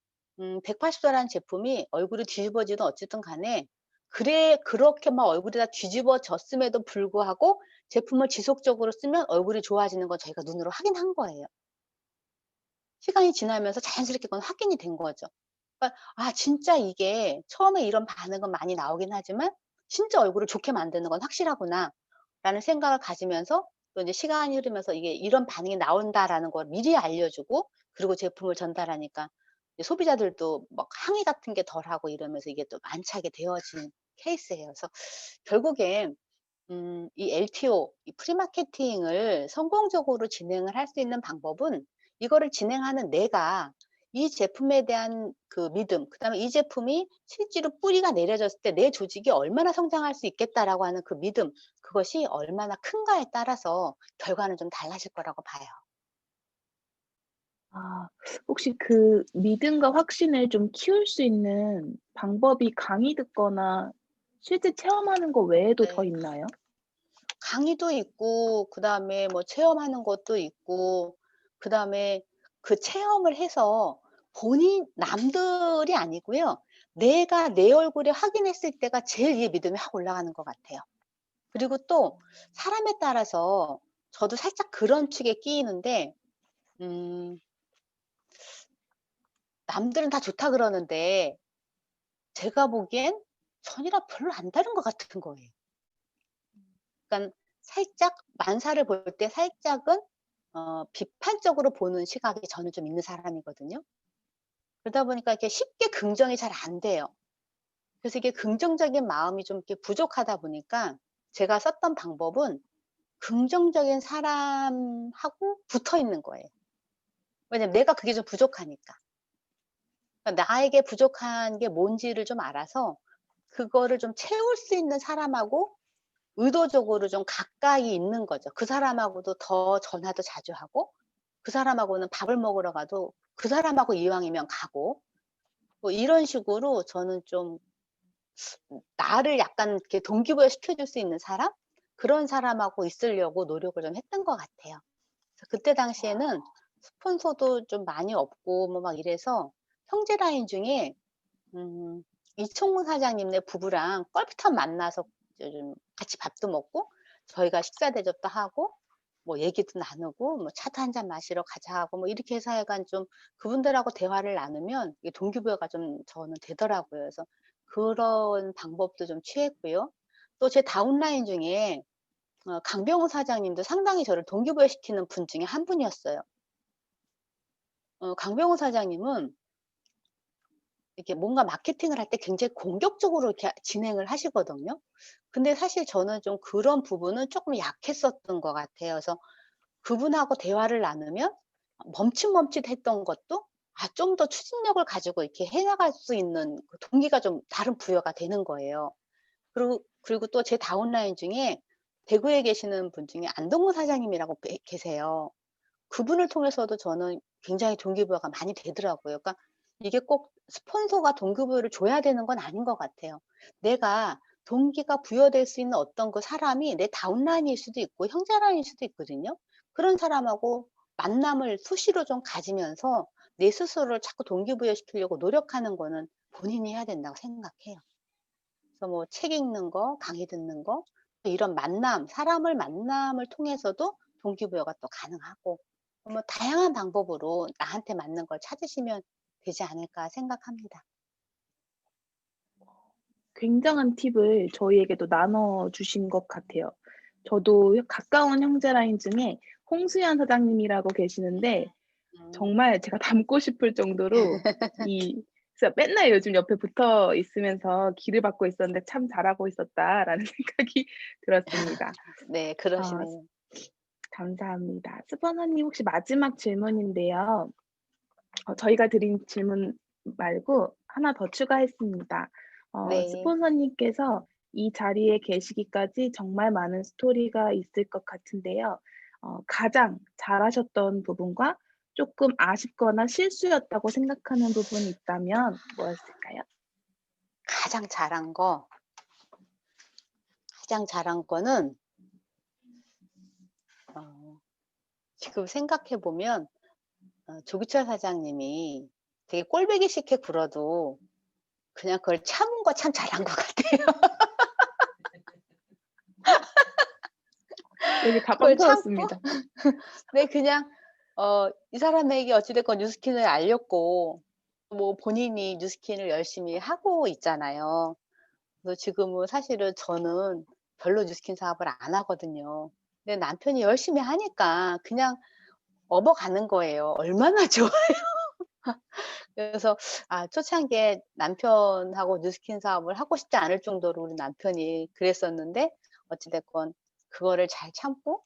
180 도라는 제품이 얼굴이 뒤집어지든 어쨌든 간에 그렇게 막 얼굴이 다 뒤집어졌음에도 불구하고 제품을 지속적으로 쓰면 얼굴이 좋아지는 건 저희가 눈으로 확인한 거예요. 시간이 지나면서 자연스럽게 그건 확인이 된 거죠. 그러니까 '아 진짜 이게 처음에 이런 반응은 많이 나오긴 하지만 진짜 얼굴을 좋게 만드는 건 확실하구나.'라는 생각을 가지면서 또 인제 시간이 흐르면서 이게 '이런 반응이 나온다.'라는 걸 미리 알려주고 그리고 제품을 전달하니까 이제 소비자들도 막 항의 같은 게 덜하고 이러면서 이게 또 안착이 되어진 케이스예요. 그래서 결국엔 이 LTO, 이 프리마케팅을 성공적으로 진행을 할 수 있는 방법은 이거를 진행하는 내가 이 제품에 대한 그 믿음, 그다음에 이 제품이 실제로 뿌리가 내려졌을 때 '내 조직이 얼마나 성장할 수 있겠다.'라고 하는 그 믿음, 그것이 얼마나 큰가에 따라서 결과는 좀 달라질 거라고 봐요. 아, 혹시 그 믿음과 확신을 좀 키울 수 있는 방법이 강의 듣거나 실제 체험하는 거 외에도 더 네. 있나요? 강의도 있고 그다음에 뭐 체험하는 것도 있고 그다음에 그 체험을 해서 남들이 아니고요. 내가 내 얼굴에 확인했을 때가 제일 이 믿음이 확 올라가는 것 같아요. 그리고 또 사람에 따라서 저도 살짝 그런 축에 끼이는데 음 남들은 다 좋다 그러는데 제가 보기엔 전이랑 별로 안 다른 것 같은 거예요. 그러니깐 살짝 만사를 볼 때 살짝은 비판적으로 보는 시각이 저는 좀 있는 사람이거든요. 그러다 보니까 이렇게 쉽게 긍정이 잘 안 돼요. 그래서 이게 긍정적인 마음이 좀 이렇게 부족하다 보니까 제가 썼던 방법은 긍정적인 사람하고 붙어 있는 거예요. 왜냐면 내가 그게 좀 부족하니까. 그러니까 나에게 부족한 게 뭔지를 좀 알아서 그거를 좀 채울 수 있는 사람하고 의도적으로 좀 가까이 있는 거죠. 그 사람하고도 더 전화도 자주 하고 그 사람하고는 밥을 먹으러 가도 그 사람하고 이왕이면 가고 뭐 이런 식으로 저는 좀 나를 약간 이렇게 동기부여 시켜줄 수 있는 사람? 그런 사람하고 있으려고 노력을 좀 했던 것 같아요. 그래서 그때 당시에는 스폰서도 좀 많이 없고 뭐 막 이래서 형제 라인 중에 이총무 사장님네 부부랑 골프탕 만나서 좀 같이 밥도 먹고 저희가 식사 대접도 하고 뭐 얘기도 나누고 뭐 차도 한 잔 마시러 가자 하고 뭐 이렇게 해서 하여간 좀 그분들하고 대화를 나누면 이게 동기부여가 좀 저는 되더라고요. 그래서 그런 방법도 좀 취했고요. 또 제 다운라인 중에 강병호 사장님도 상당히 저를 동기부여시키는 분 중에 한 분이었어요. 강병호 사장님은 이렇게 뭔가 마케팅을 할 때 굉장히 공격적으로 이렇게 진행을 하시거든요. 근데 사실 저는 좀 그런 부분은 쪼끔 약했었던 것 같아요. 그래서 그분하고 대화를 나누면 멈칫멈칫했던 것도 좀 더 추진력을 가지고 이렇게 해 나갈 수 있는 그 동기가 좀 다른 부여가 되는 거예요. 그리고 또 제 다운라인 중에 대구에 계시는 분 중에 안동근 사장님이라고 계세요. 그분을 통해서도 저는 굉장히 동기부여가 많이 되더라고요. 그러니까 이게 꼭 스폰서가 동기부여를 줘야 되는 건 아닌 것 같아요. 내가 동기가 부여될 수 있는 어떤 그 사람이 내 다운라인일 수도 있고 형제라인일 수도 있거든요. 그런 사람하고 만남을 수시로 좀 가지면서 내 스스로를 자꾸 동기부여시키려고 노력하는 거는 본인이 해야 된다고 생각해요. 그래서 뭐 책 읽는 거, 강의 듣는 거, 또 이런 만남, 사람을 만남을 통해서도 동기부여가 또 가능하고 뭐 다양한 방법으로 나한테 맞는 걸 찾으시면 되지 않을까 생각합니다. 굉장한 팁을 저희에게도 나눠주신 것 같아요. 저도 가까운 형제 라인 중에 홍수연 사장님이라고 계시는데 정말 제가 닮고 싶을 정도로 그래서 맨날 요즘 옆에 붙어 있으면서 기를 받고 있었는데 '참 잘하고 있었다.'라는 생각이 들었습니다. 네, 그러시네요. 감사합니다. 스포너님 혹시 마지막 질문인데요. 저희가 드린 질문 말고 하나 더 추가했습니다. 네. 스폰서님께서 이 자리에 계시기까지 정말 많은 스토리가 있을 것 같은데요. 가장 잘하셨던 부분과 조금 아쉽거나 실수였다고 생각하는 부분이 있다면 뭐였을까요? 가장 잘한 거는 지금 생각해 보면 조기철 사장님이 되게 꼴보기 싫게 굴어도 그냥 그걸 참은 거 참 잘한 것 같아요. 여기 다 그걸 빵 참고 터졌습니다. 네, 그냥 이 사람에게 어찌 됐건 뉴스킨을 알렸고 뭐 본인이 뉴스킨을 열심히 하고 있잖아요. 그래서 지금은 사실은 저는 별로 뉴스킨 사업을 안 하거든요. 근데 남편이 열심히 하니까 그냥 업어가는 거예요. 얼마나 좋아요. 그래서 초창기에 남편하고 뉴스킨 사업을 하고 싶지 않을 정도로 우리 남편이 그랬었는데 어찌 됐건 그거를 잘 참고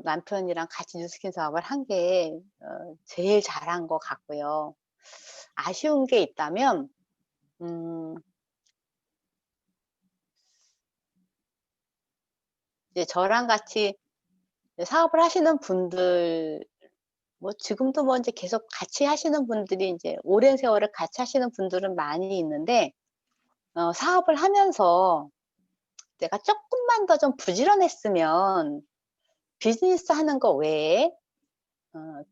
남편이랑 같이 뉴스킨 사업을 한 게 제일 잘한 것 같고요. 아쉬운 게 있다면 이제 저랑 같이 사업을 하시는 분들 뭐 지금도 뭐 인제 계속 같이 하시는 분들이 인제 오랜 세월을 같이 하시는 분들은 많이 있는데 사업을 하면서 내가 쪼끔만 더 좀 부지런했으면 비즈니스 하는 거 외에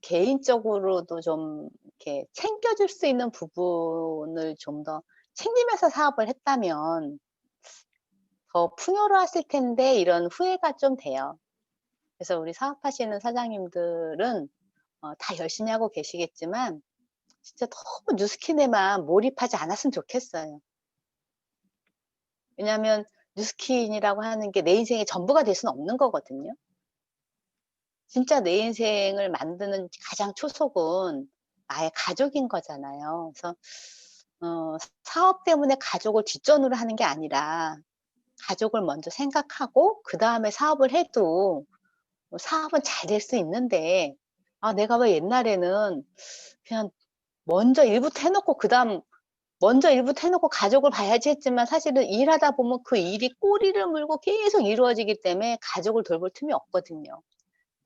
개인적으로도 좀 이렇게 챙겨줄 수 있는 부분을 좀 더 챙기면서 사업을 했다면 더 풍요로웠을 텐데 이런 후회가 좀 돼요. 그래서 우리 사업하시는 사장님들은 다 열심히 하고 계시겠지만 진짜 너무 뉴스킨에만 몰입하지 않았으면 좋겠어요. 왜냐하면 뉴스킨이라고 하는 게 내 인생의 전부가 될 수는 없는 거거든요. 진짜 내 인생을 만드는 가장 초석은 나의 가족인 거잖아요. 그래서 사업 때문에 가족을 뒷전으로 하는 게 아니라 가족을 먼저 생각하고 그다음에 사업을 해도 사업은 잘 될 수 있는데 내가 왜 옛날에는 그냥 먼저 일부터 해 놓고 그다음 먼저 일부터 해 놓고 가족을 봐야지 했지만 사실은 일하다 보면 그 일이 꼬리를 물고 계속 이루어지기 때문에 가족을 돌볼 틈이 없거든요.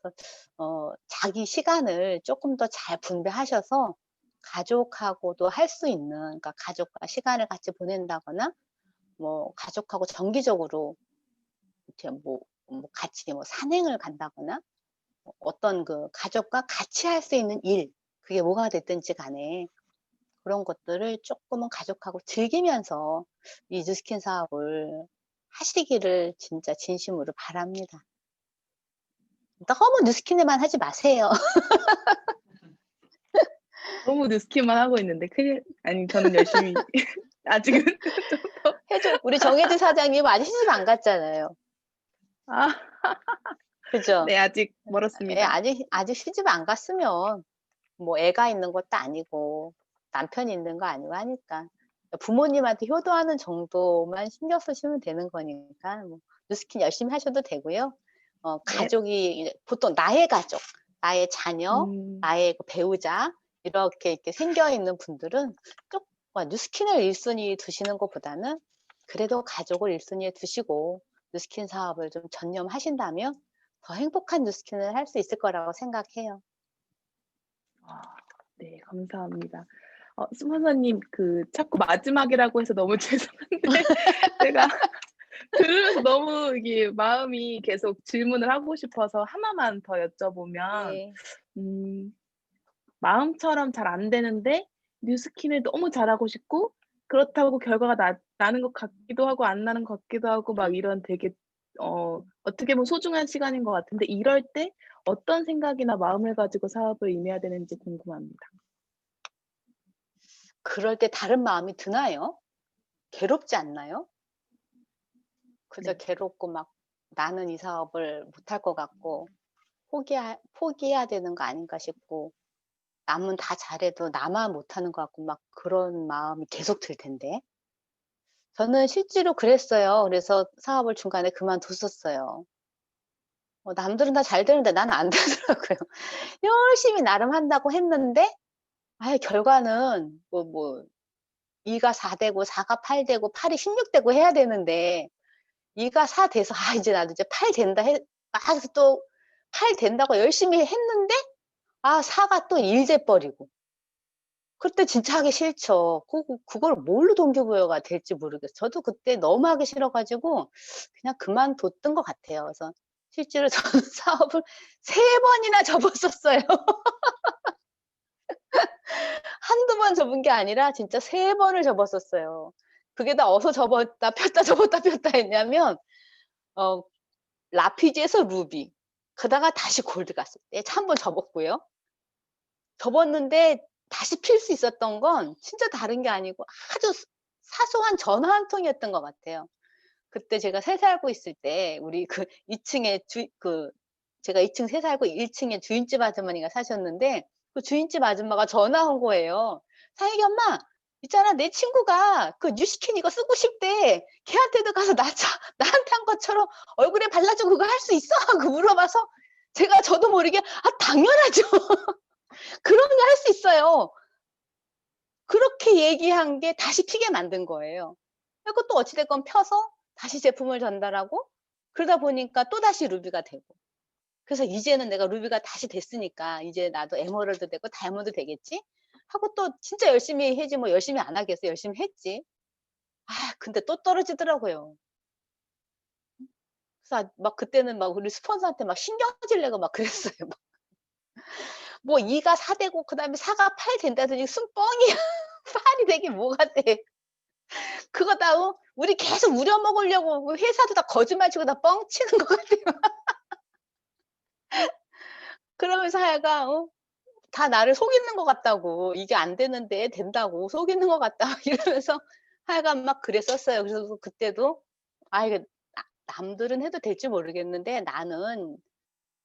그래서 자기 시간을 쪼끔 더 잘 분배하셔서 가족하고도 할 수 있는, 그러니까 가족과 시간을 같이 보낸다거나 뭐 가족하고 정기적으로 이렇게 같이 산행을 간다거나 어떤 그 가족과 같이 할 수 있는 일, 그게 뭐가 됐든지 간에 그런 것들을 쪼끔은 가족하고 즐기면서 이 뉴스킨 사업을 하시기를 진짜 진심으로 바랍니다. 너무 뉴스킨에만 하지 마세요. 너무 뉴스킨만 하고 있는데 저는 열심히 아직은 좀 더 우리 정혜진 사장님 아직 시집 안 갔잖아요. 아 그죠? 네 아직 예, 멀었습니다. 아직 시집 안 갔으면 뭐 애가 있는 것도 아니고 남편이 있는 거 아니고 하니까 부모님한테 효도하는 정도만 신경 쓰시면 되는 거니까 뭐 뉴스킨 열심히 하셔도 되고요. 네. 가족이 이제 보통 나의 가족, 나의 자녀, 음. 나의 그 배우자 이렇게 생겨 있는 분들은 뉴스킨을 1순위 두시는 것보다는 그래도 가족을 1순위에 두시고 뉴스킨 사업을 좀 전념하신다면 더 행복한 뉴스킨을 할 수 있을 거라고 생각해요. 네 감사합니다. 스폰서님 자꾸 마지막이라고 해서 너무 죄송한데 제가 들으면서 너무 이게 마음이 계속 질문을 하고 싶어서 하나만 더 여쭤보면 네. 마음처럼 잘 안 되는데 뉴스킨을 너무 잘하고 싶고 그렇다고 결과가 나는 것 같기도 하고 안 나는 것 같기도 하고 막 이런 되게 어떻게 보면 소중한 시간인 것 같은데 이럴 때 어떤 생각이나 마음을 가지고 사업을 임해야 되는지 궁금합니다. 그럴 때 다른 마음이 드나요? 괴롭지 않나요? 그저 네. 괴롭고 막 나는 이 사업을 못할 것 같고 포기해야 되는 거 아닌가 싶고 남은 다 잘해도 나만 못하는 것 같고 막 그런 마음이 계속 들 텐데. 저는 실제로 그랬어요. 그래서 사업을 중간에 그만뒀었어요. 남들은 다 잘 되는데 나는 안 되더라고요. 열심히 나름 한다고 했는데 결과는 뭐 2가 4 되고 4가 8 되고 8이 16 되고 해야 되는데 2가 4 돼서 이제 나도 이제 8 된다 막 해서 또 8 된다고 열심히 했는데 4가 또 1 돼 버리고. 그때 진짜 하기 싫죠. 그걸 뭘로 동기부여가 될지 모르겠어요. 저도 그때 너무 하기 싫어 가지고 그냥 그만뒀던 것 같아요. 그래서 실제로 저는 사업을 3 번이나 접었었어요. 한두 번 접은 게 아니라 진짜 3 번을 접었었어요. 그게 다 어디서 접었다 폈다 접었다 폈다 했냐면 어 라피지에서 루비 그러다가 다시 골드 갔을 때 한 번 접었고요. 접었는데 다시 필 수 있었던 건 진짜 다른 게 아니고 아주 사소한 전화 한 통이었던 것 같아요. 그때 제가 새 살고 있을 때 우리 그 2 층에 제가 2층 새 살고 1 층에 주인집 아주머니가 사셨는데 그 주인집 아줌마가 전화 온 거예요. "사육이 엄마 있잖아 내 친구가 그 뉴스킨 이거 쓰고 싶대. 걔한테도 가서 나한테 한 것처럼 얼굴에 발라 주고 그거 할 수 있어?" 하고 물어봐서 저도 모르게 당연하죠. 그런 거 할 수 있어요." 그렇게 얘기한 게 다시 피게 만든 거예요. 그리고 또 어찌 됐건 펴서 다시 제품을 전달하고 그러다 보니까 또다시 루비가 되고. 그래서 이제는 내가 루비가 다시 됐으니까 '이제 나도 에메랄드 되고 다이아몬드 되겠지?' 하고 또 진짜 열심히 해야지 뭐 열심히 안 하겠어요. 열심히 했지. 근데 또 떨어지더라고요. 그래서 막 그때는 막 우리 스폰서한테 막 신경질 내고 막 그랬어요. 뭐 2가 4 되고 그다음에 4가 8 된다더니 순 뻥이야. 8이 되긴 뭐가 돼. 그거 다 우리 계속 우려 먹으려고 회사도 다 거짓말 치고 다 뻥치는 것 같아요. 그러면서 하여간 다 나를 속이는 것 같다고 이게 안 되는데 된다고 속이는 것 같다 이러면서 하여간 막 그랬었어요. 그래서 그때도 이게 남들은 해도 될지 모르겠는데 나는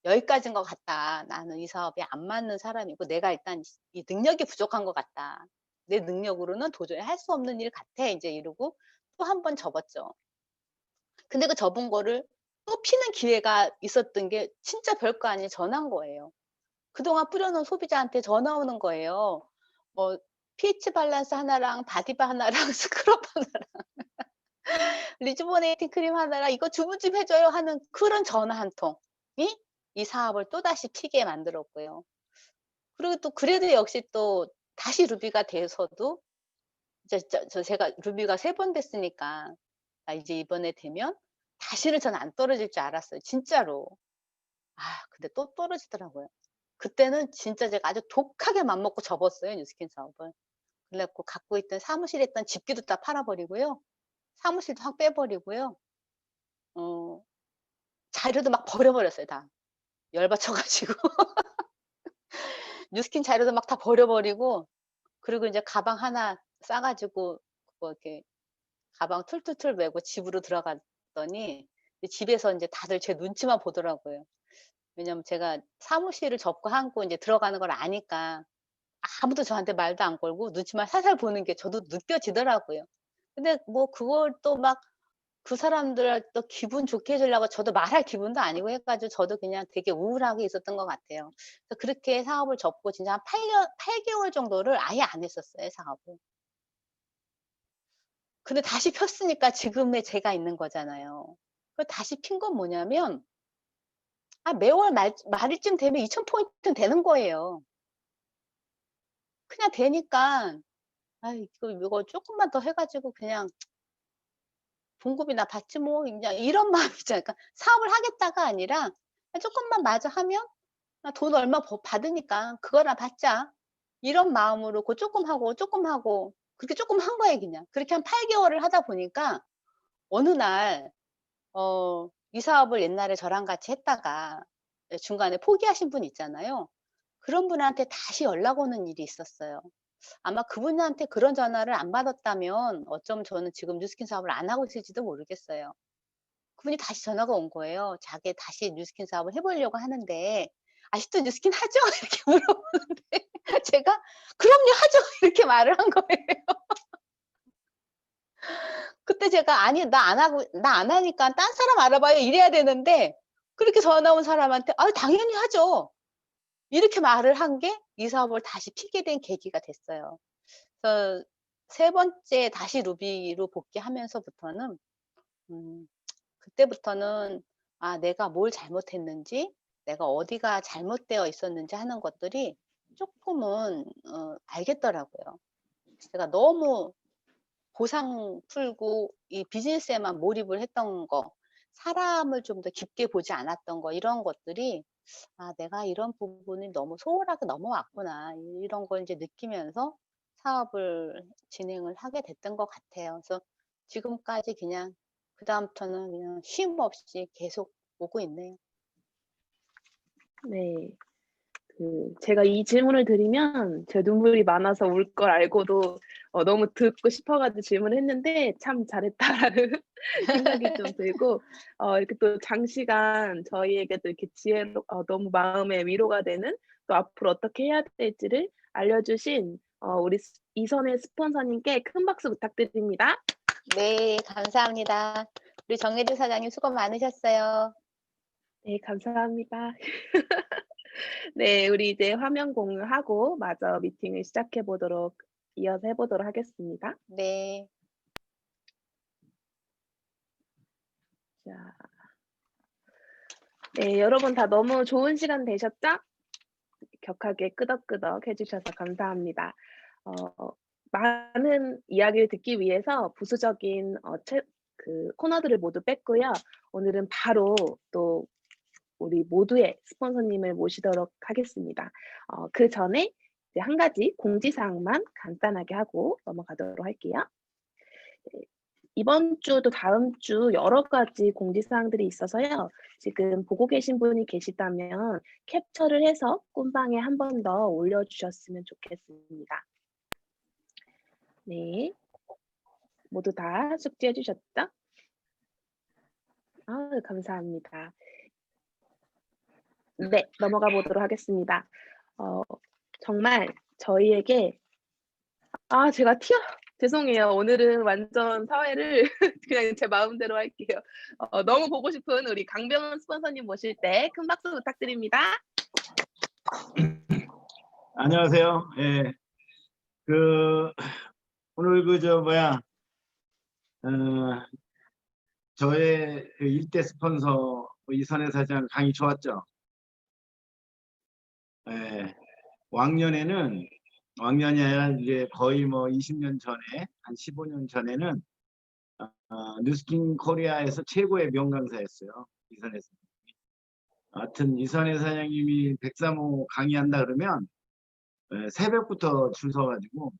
여기까지인 것 같다. 나는 이 사업에 안 맞는 사람이고 내가 일단 이 능력이 부족한 것 같다. 내 능력으로는 도저히 할 수 없는 일 같아. 이제 이러고 또 한 번 접었죠. 근데 그 접은 거를 또 피는 기회가 있었던 게 진짜 별거 아닌 전화인 거예요. 그동안 뿌려 놓은 소비자한테 전화 오는 거예요. 뭐 pH 밸런스 하나랑 바디바 하나랑 스크럽 하나랑 리주버네이팅 크림 하나랑 "이거 주문 좀 해 줘요." 하는 그런 전화 한 통이 이 사업을 또다시 피게 만들었고요. 그리고 또 그래도 역시 또 다시 루비가 돼서도 이제 제가 루비가 3번 됐으니까 이제 이번에 되면 다시는 저는 안 떨어질 줄 알았어요 진짜로. 근데 또 떨어지더라고요. 그때는 진짜 제가 아주 독하게 맘먹고 접었어요 뉴스킨 사업을. 그래 갖고 갖고 있던 사무실에 있던 집기도 다 팔아 버리고요. 사무실도 확 빼 버리고요. 어 자료도 막 버려 버렸어요 다. 열 받쳐 가지고 뉴스킨 자료도 막 다 버려 버리고 그리고 인제 가방 하나 싸 가지고 뭐 이렇게 가방 툴툴툴 메고 집으로 들어갔더니 이 집에서 인제 다들 제 눈치만 보더라고요. 왜냐면 제가 사무실을 접고 하고 인제 들어가는 걸 아니까 아무도 저한테 말도 안 걸고 눈치만 살살 보는 게 저도 느껴지더라고요. 근데 뭐 그걸 또 막 그 사람들 또 기분 좋게 해 주려고 저도 말할 기분도 아니고 해 가지고 저도 그냥 되게 우울하게 있었던 것 같아요. 그래서 그렇게 사업을 접고 진짜 한 8 개월 정도를 아예 안 했었어요, 사업을. 근데 다시 폈으니까 지금의 제가 있는 거잖아요. 그 다시 핀 건 뭐냐면 매월 말일쯤 되면 2,000 포인트는 되는 거예요. 그냥 되니까 '이거 쪼끔만 더 해 가지고 그냥 봉급이나 받지 뭐.' 그냥 이런 마음이죠. 그러니까 사업을 하겠다가 아니라 '쪼끔만 마저 하면 돈 얼마 받으니까 그거나 받자.' 이런 마음으로 쪼끔 하고 쪼끔 하고 그렇게 조금 한 거예요, 그냥. 그렇게 한 8개월을 하다 보니까 어느 날 이 사업을 옛날에 저랑 같이 했다가 중간에 포기하신 분 있잖아요. 그런 분한테 다시 연락 오는 일이 있었어요. 아마 그분한테 그런 전화를 안 받았다면 어쩌면 저는 지금 뉴스킨 사업을 안 하고 있을지도 모르겠어요. 그분이 다시 전화가 온 거예요. 자기 다시 뉴스킨 사업을 해 보려고 하는데 "아직도 뉴스킨 하죠?" 이렇게 물어보는데 제가 "그럼요. 하죠." 이렇게 말을 한 거예요. 그때 제가 "아니 나 안 하니까 딴 사람 알아봐요." 이래야 되는데 그렇게 전화 온 사람한테 "아 당연히 하죠." 이렇게 말을 한 게 이 사업을 다시 피게 된 계기가 됐어요. 그래서 세 번째 다시 루비로 복귀하면서부터는 음 그때부터는 아 내가 뭘 잘못했는지 내가 어디가 잘못되어 있었는지 하는 것들이 쪼끔은 알겠더라고요. 제가 너무 보상 풀고 이 비즈니스에만 몰입을 했던 거, 사람을 좀 더 깊게 보지 않았던 거 이런 것들이 '아 내가 이런 부분이 너무 소홀하게 넘어왔구나.' 이런 걸 인제 느끼면서 사업을 진행을 하게 됐던 것 같아요. 그래서 지금까지 그냥 그다음부터는 그냥 쉼 없이 계속 오고 있네요. 네. 제가 이 질문을 드리면 제 눈물이 많아서 울 걸 알고도 너무 듣고 싶어 가지고 질문을 했는데 '참 잘했다.'라는 생각이 좀 들고 이렇게 또 장시간 저희에게도 이렇게 지혜로 너무 마음에 위로가 되는 또 앞으로 어떻게 해야 될지를 알려주신 우리 이선혜 스폰서님께 큰 박수 부탁드립니다. 네 감사합니다. 우리 정혜진 사장님 수고 많으셨어요. 네 감사합니다. 네 우리 이제 화면 공유하고 마저 미팅을 시작해 보도록 이어서 해 보도록 하겠습니다. 네. 자. 네 여러분 다 너무 좋은 시간 되셨죠? 격하게 끄덕끄덕 해 주셔서 감사합니다. 많은 이야기를 듣기 위해서 부수적인 코너들을 모두 뺐고요. 오늘은 바로 또 우리 모두의 스폰서님을 모시도록 하겠습니다. 그전에 이제 한 가지 공지사항만 간단하게 하고 넘어가도록 할게요. 네. 이번 주도 다음 주 여러 가지 공지사항들이 있어서요. 지금 보고 계신 분이 계시다면 캡처를 해서 꿈방에 한 번 더 올려주셨으면 좋겠습니다. 네. 모두 다 숙지해 주셨죠? 감사합니다. 네. 넘어가 보도록 하겠습니다. 정말 저희에게 제가 죄송해요. 오늘은 완전 사회를 그냥 제 마음대로 할게요. 너무 보고 싶은 우리 강병은 스폰서님 모실 때 큰 박수 부탁드립니다. 안녕하세요. 예. 오늘 저의 그 일대 스폰서 이선혜 사장 강의 좋았죠? 예. 왕년이 아니라 이제 거의 뭐 20년 전에, 한 15년 전에는 뉴스킨 코리아에서 최고의 명강사였어요. 이선혜 사장. 하여튼 이선혜 사장님이 103호 강의한다 그러면 새벽부터 줄 서가지고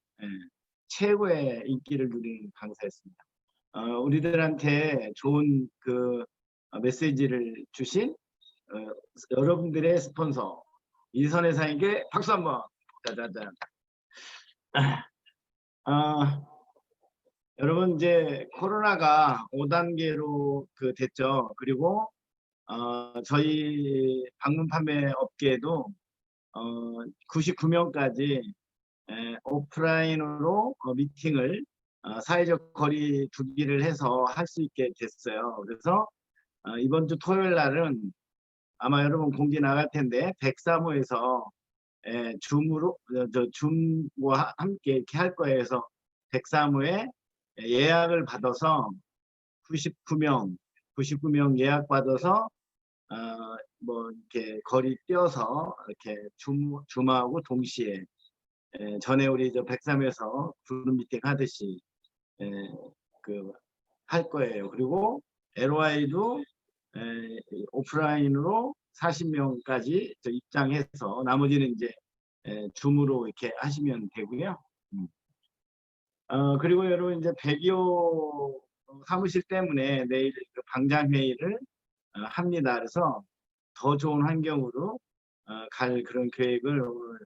최고의 인기를 누린 강사였습니다. 우리들한테 좋은 메시지를 주신 여러분들의 스폰서 이선혜 사장님께 박수 한번. 짜자잔. 여러분 이제 코로나가 5단계로 됐죠. 그리고 저희 방문 판매 업계에도 99명까지 오프라인으로 미팅을 사회적 거리 두기를 해서 할 수 있게 됐어요. 그래서 이번 주 토요일 날은 아마 여러분 공지 나갈 텐데 103호에서 줌과 함께 이렇게 할 거예요. 그래서 103호에 예약을 받아서 99명 예약 받아서 이렇게 거리 뛰어서 이렇게 줌하고 동시에 전에 우리 103에서 그룹 미팅 하듯이 할 거예요. 그리고 LY도 오프라인으로 40명까지 입장해서 나머지는 이제 줌으로 이렇게 하시면 되고요. 그리고 여러분 이제 102호 사무실 때문에 내일 그 방장 회의를 합니다. 그래서 더 좋은 환경으로 갈 그런 계획을 오늘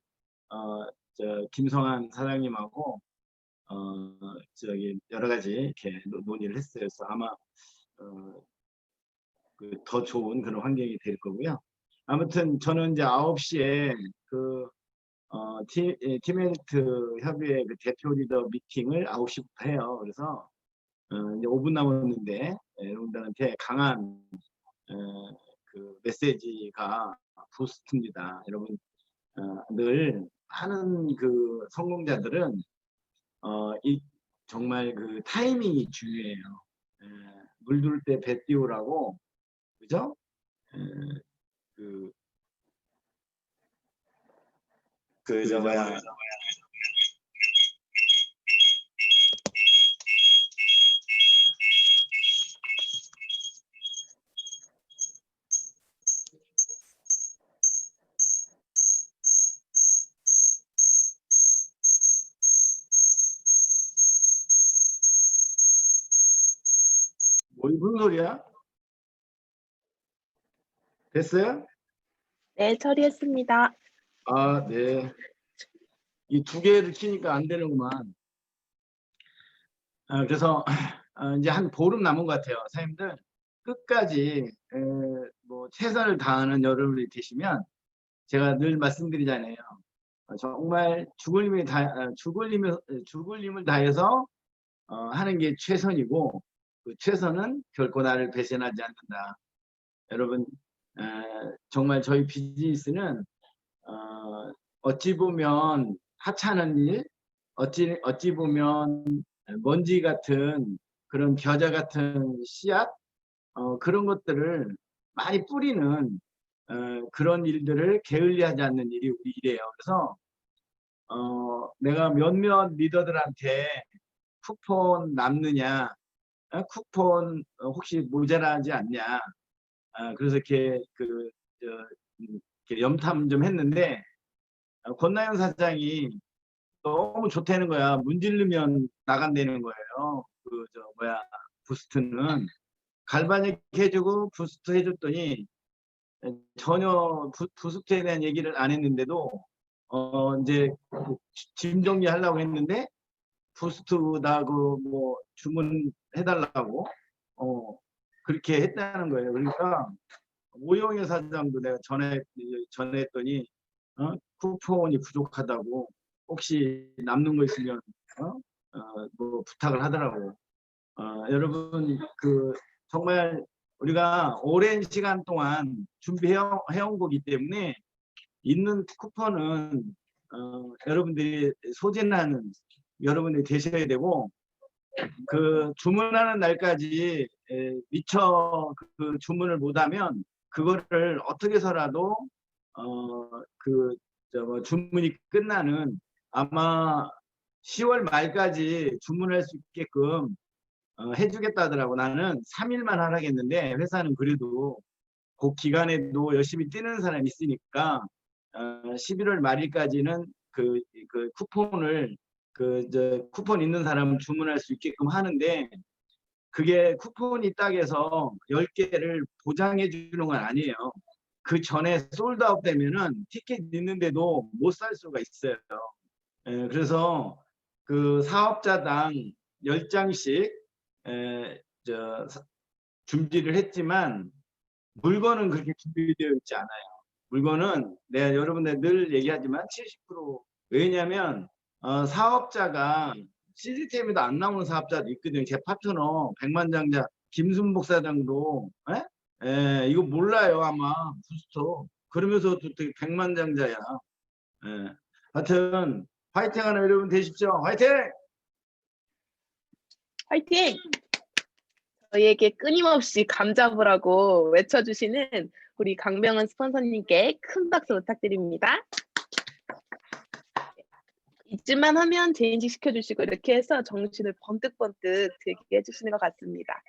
김성한 사장님하고 여러 가지 이렇게 논의를 했어요. 그래서 아마 더 좋은 그런 환경이 될 거고요. 아무튼 저는 이제 9시에 그 티메리트 협의회 그 대표 리더 미팅을 9시부터 해요. 그래서 이제 5분 남았는데 여러분들한테 강한 그 메시지가 부스트입니다. 여러분 늘 많은 그 성공자들은 이 정말 그 타이밍이 중요해요. 물들 때 배 띄우라고, 그죠? 저 뭐야, 뭐 무슨 소리야? 됐어요? 네, 처리했습니다. 아, 네. 이 두 개를 키니까 안 되는구만. 그래서 이제 한 보름 남은 것 같아요. 선생님들 끝까지 뭐 최선을 다하는 여러분이 계시면 제가 늘 말씀드리잖아요. 정말 죽을 힘을 다해서 하는 게 최선이고 그 최선은 결코 나를 배신하지 않는다. 여러분 정말 저희 비즈니스는 어찌 보면 하찮은 일, 어찌 보면 먼지 같은 그런 겨자 같은 씨앗 그런 것들을 많이 뿌리는 그런 일들을 게을리하지 않는 일이 우리 일이에요. 그래서 내가 몇몇 리더들한테 쿠폰 남느냐, 쿠폰 혹시 모자라지 않냐, 그래서 이렇게 염탐 좀 했는데 권나영 사장이 너무 좋다는 거야. 문지르면 나간다는 거예요. 부스트는 갈바닉 해주고 부스트 해줬더니 전혀 부스트에 대한 얘기를 안 했는데도 이제 짐 정리하려고 했는데 부스트다 뭐 주문해달라고 그렇게 했다는 거예요. 그러니까 오영애 사장도 내가 전했더니 쿠폰이 부족하다고 혹시 남는 거 있으면 뭐 부탁을 하더라고. 여러분 정말 우리가 오랜 시간 동안 준비해온 거기 때문에 있는 쿠폰은 여러분들이 소진하는 여러분들이 되셔야 되고 그 주문하는 날까지 미처 그 주문을 못하면 그거를 어떻게 해서라도 주문이 끝나는 아마 10월 말까지 주문할 수 있게끔 해주겠다 하더라고. 나는 3일만 하라겠는데 회사는 그래도 그 기간에도 열심히 뛰는 사람이 있으니까 11월 말일까지는 그 쿠폰을 쿠폰 있는 사람은 주문할 수 있게끔 하는데 그게 쿠폰이 딱 해서 10개를 보장해 주는 건 아니에요. 그 전에 솔드아웃 되면은 티켓 있는데도 못 살 수가 있어요. 그래서 그 사업자당 10장씩 준비를 했지만 물건은 그렇게 준비되어 있지 않아요. 물건은 내가 여러분들 늘 얘기하지만 70% 왜냐하면 사업자가 시스템에도 안 나오는 사업자도 있거든요. 제 파트너 백만장자 김순복 사장도 이거 몰라요 아마 부스터 그러면서도 되게 백만장자야. 하여튼 화이팅하는 여러분 되십시오. 화이팅! 화이팅! 저희에게 끊임없이 감 잡으라고 외쳐주시는 우리 강병은 스폰서님께 큰 박수 부탁드립니다. 이쯤만 하면 재인식 시켜주시고 이렇게 해서 정신을 번뜩번뜩 들게 해주시는 것 같습니다.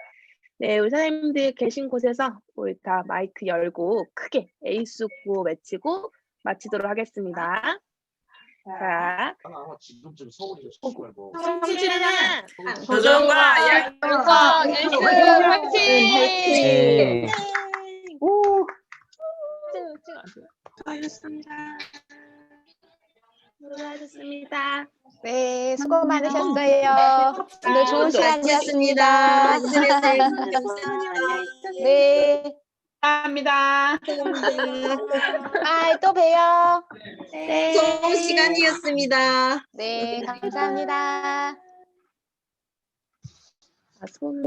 네, 우리 사장님들 계신 곳에서 우리 다 마이크 열고 크게 에이스 구호 외치고 마치도록 하겠습니다. 자, 아마 지금쯤 서울이죠. 서울 말고. 도전과 연서 넬슨 화이팅! 수고하셨습니다. 네, 수고 많으셨어요. 오늘 좋은 시간이었습니다. 네, 감사합니다. 또 봬요. 네. 좋은 시간이었습니다. 네, 감사합니다. 손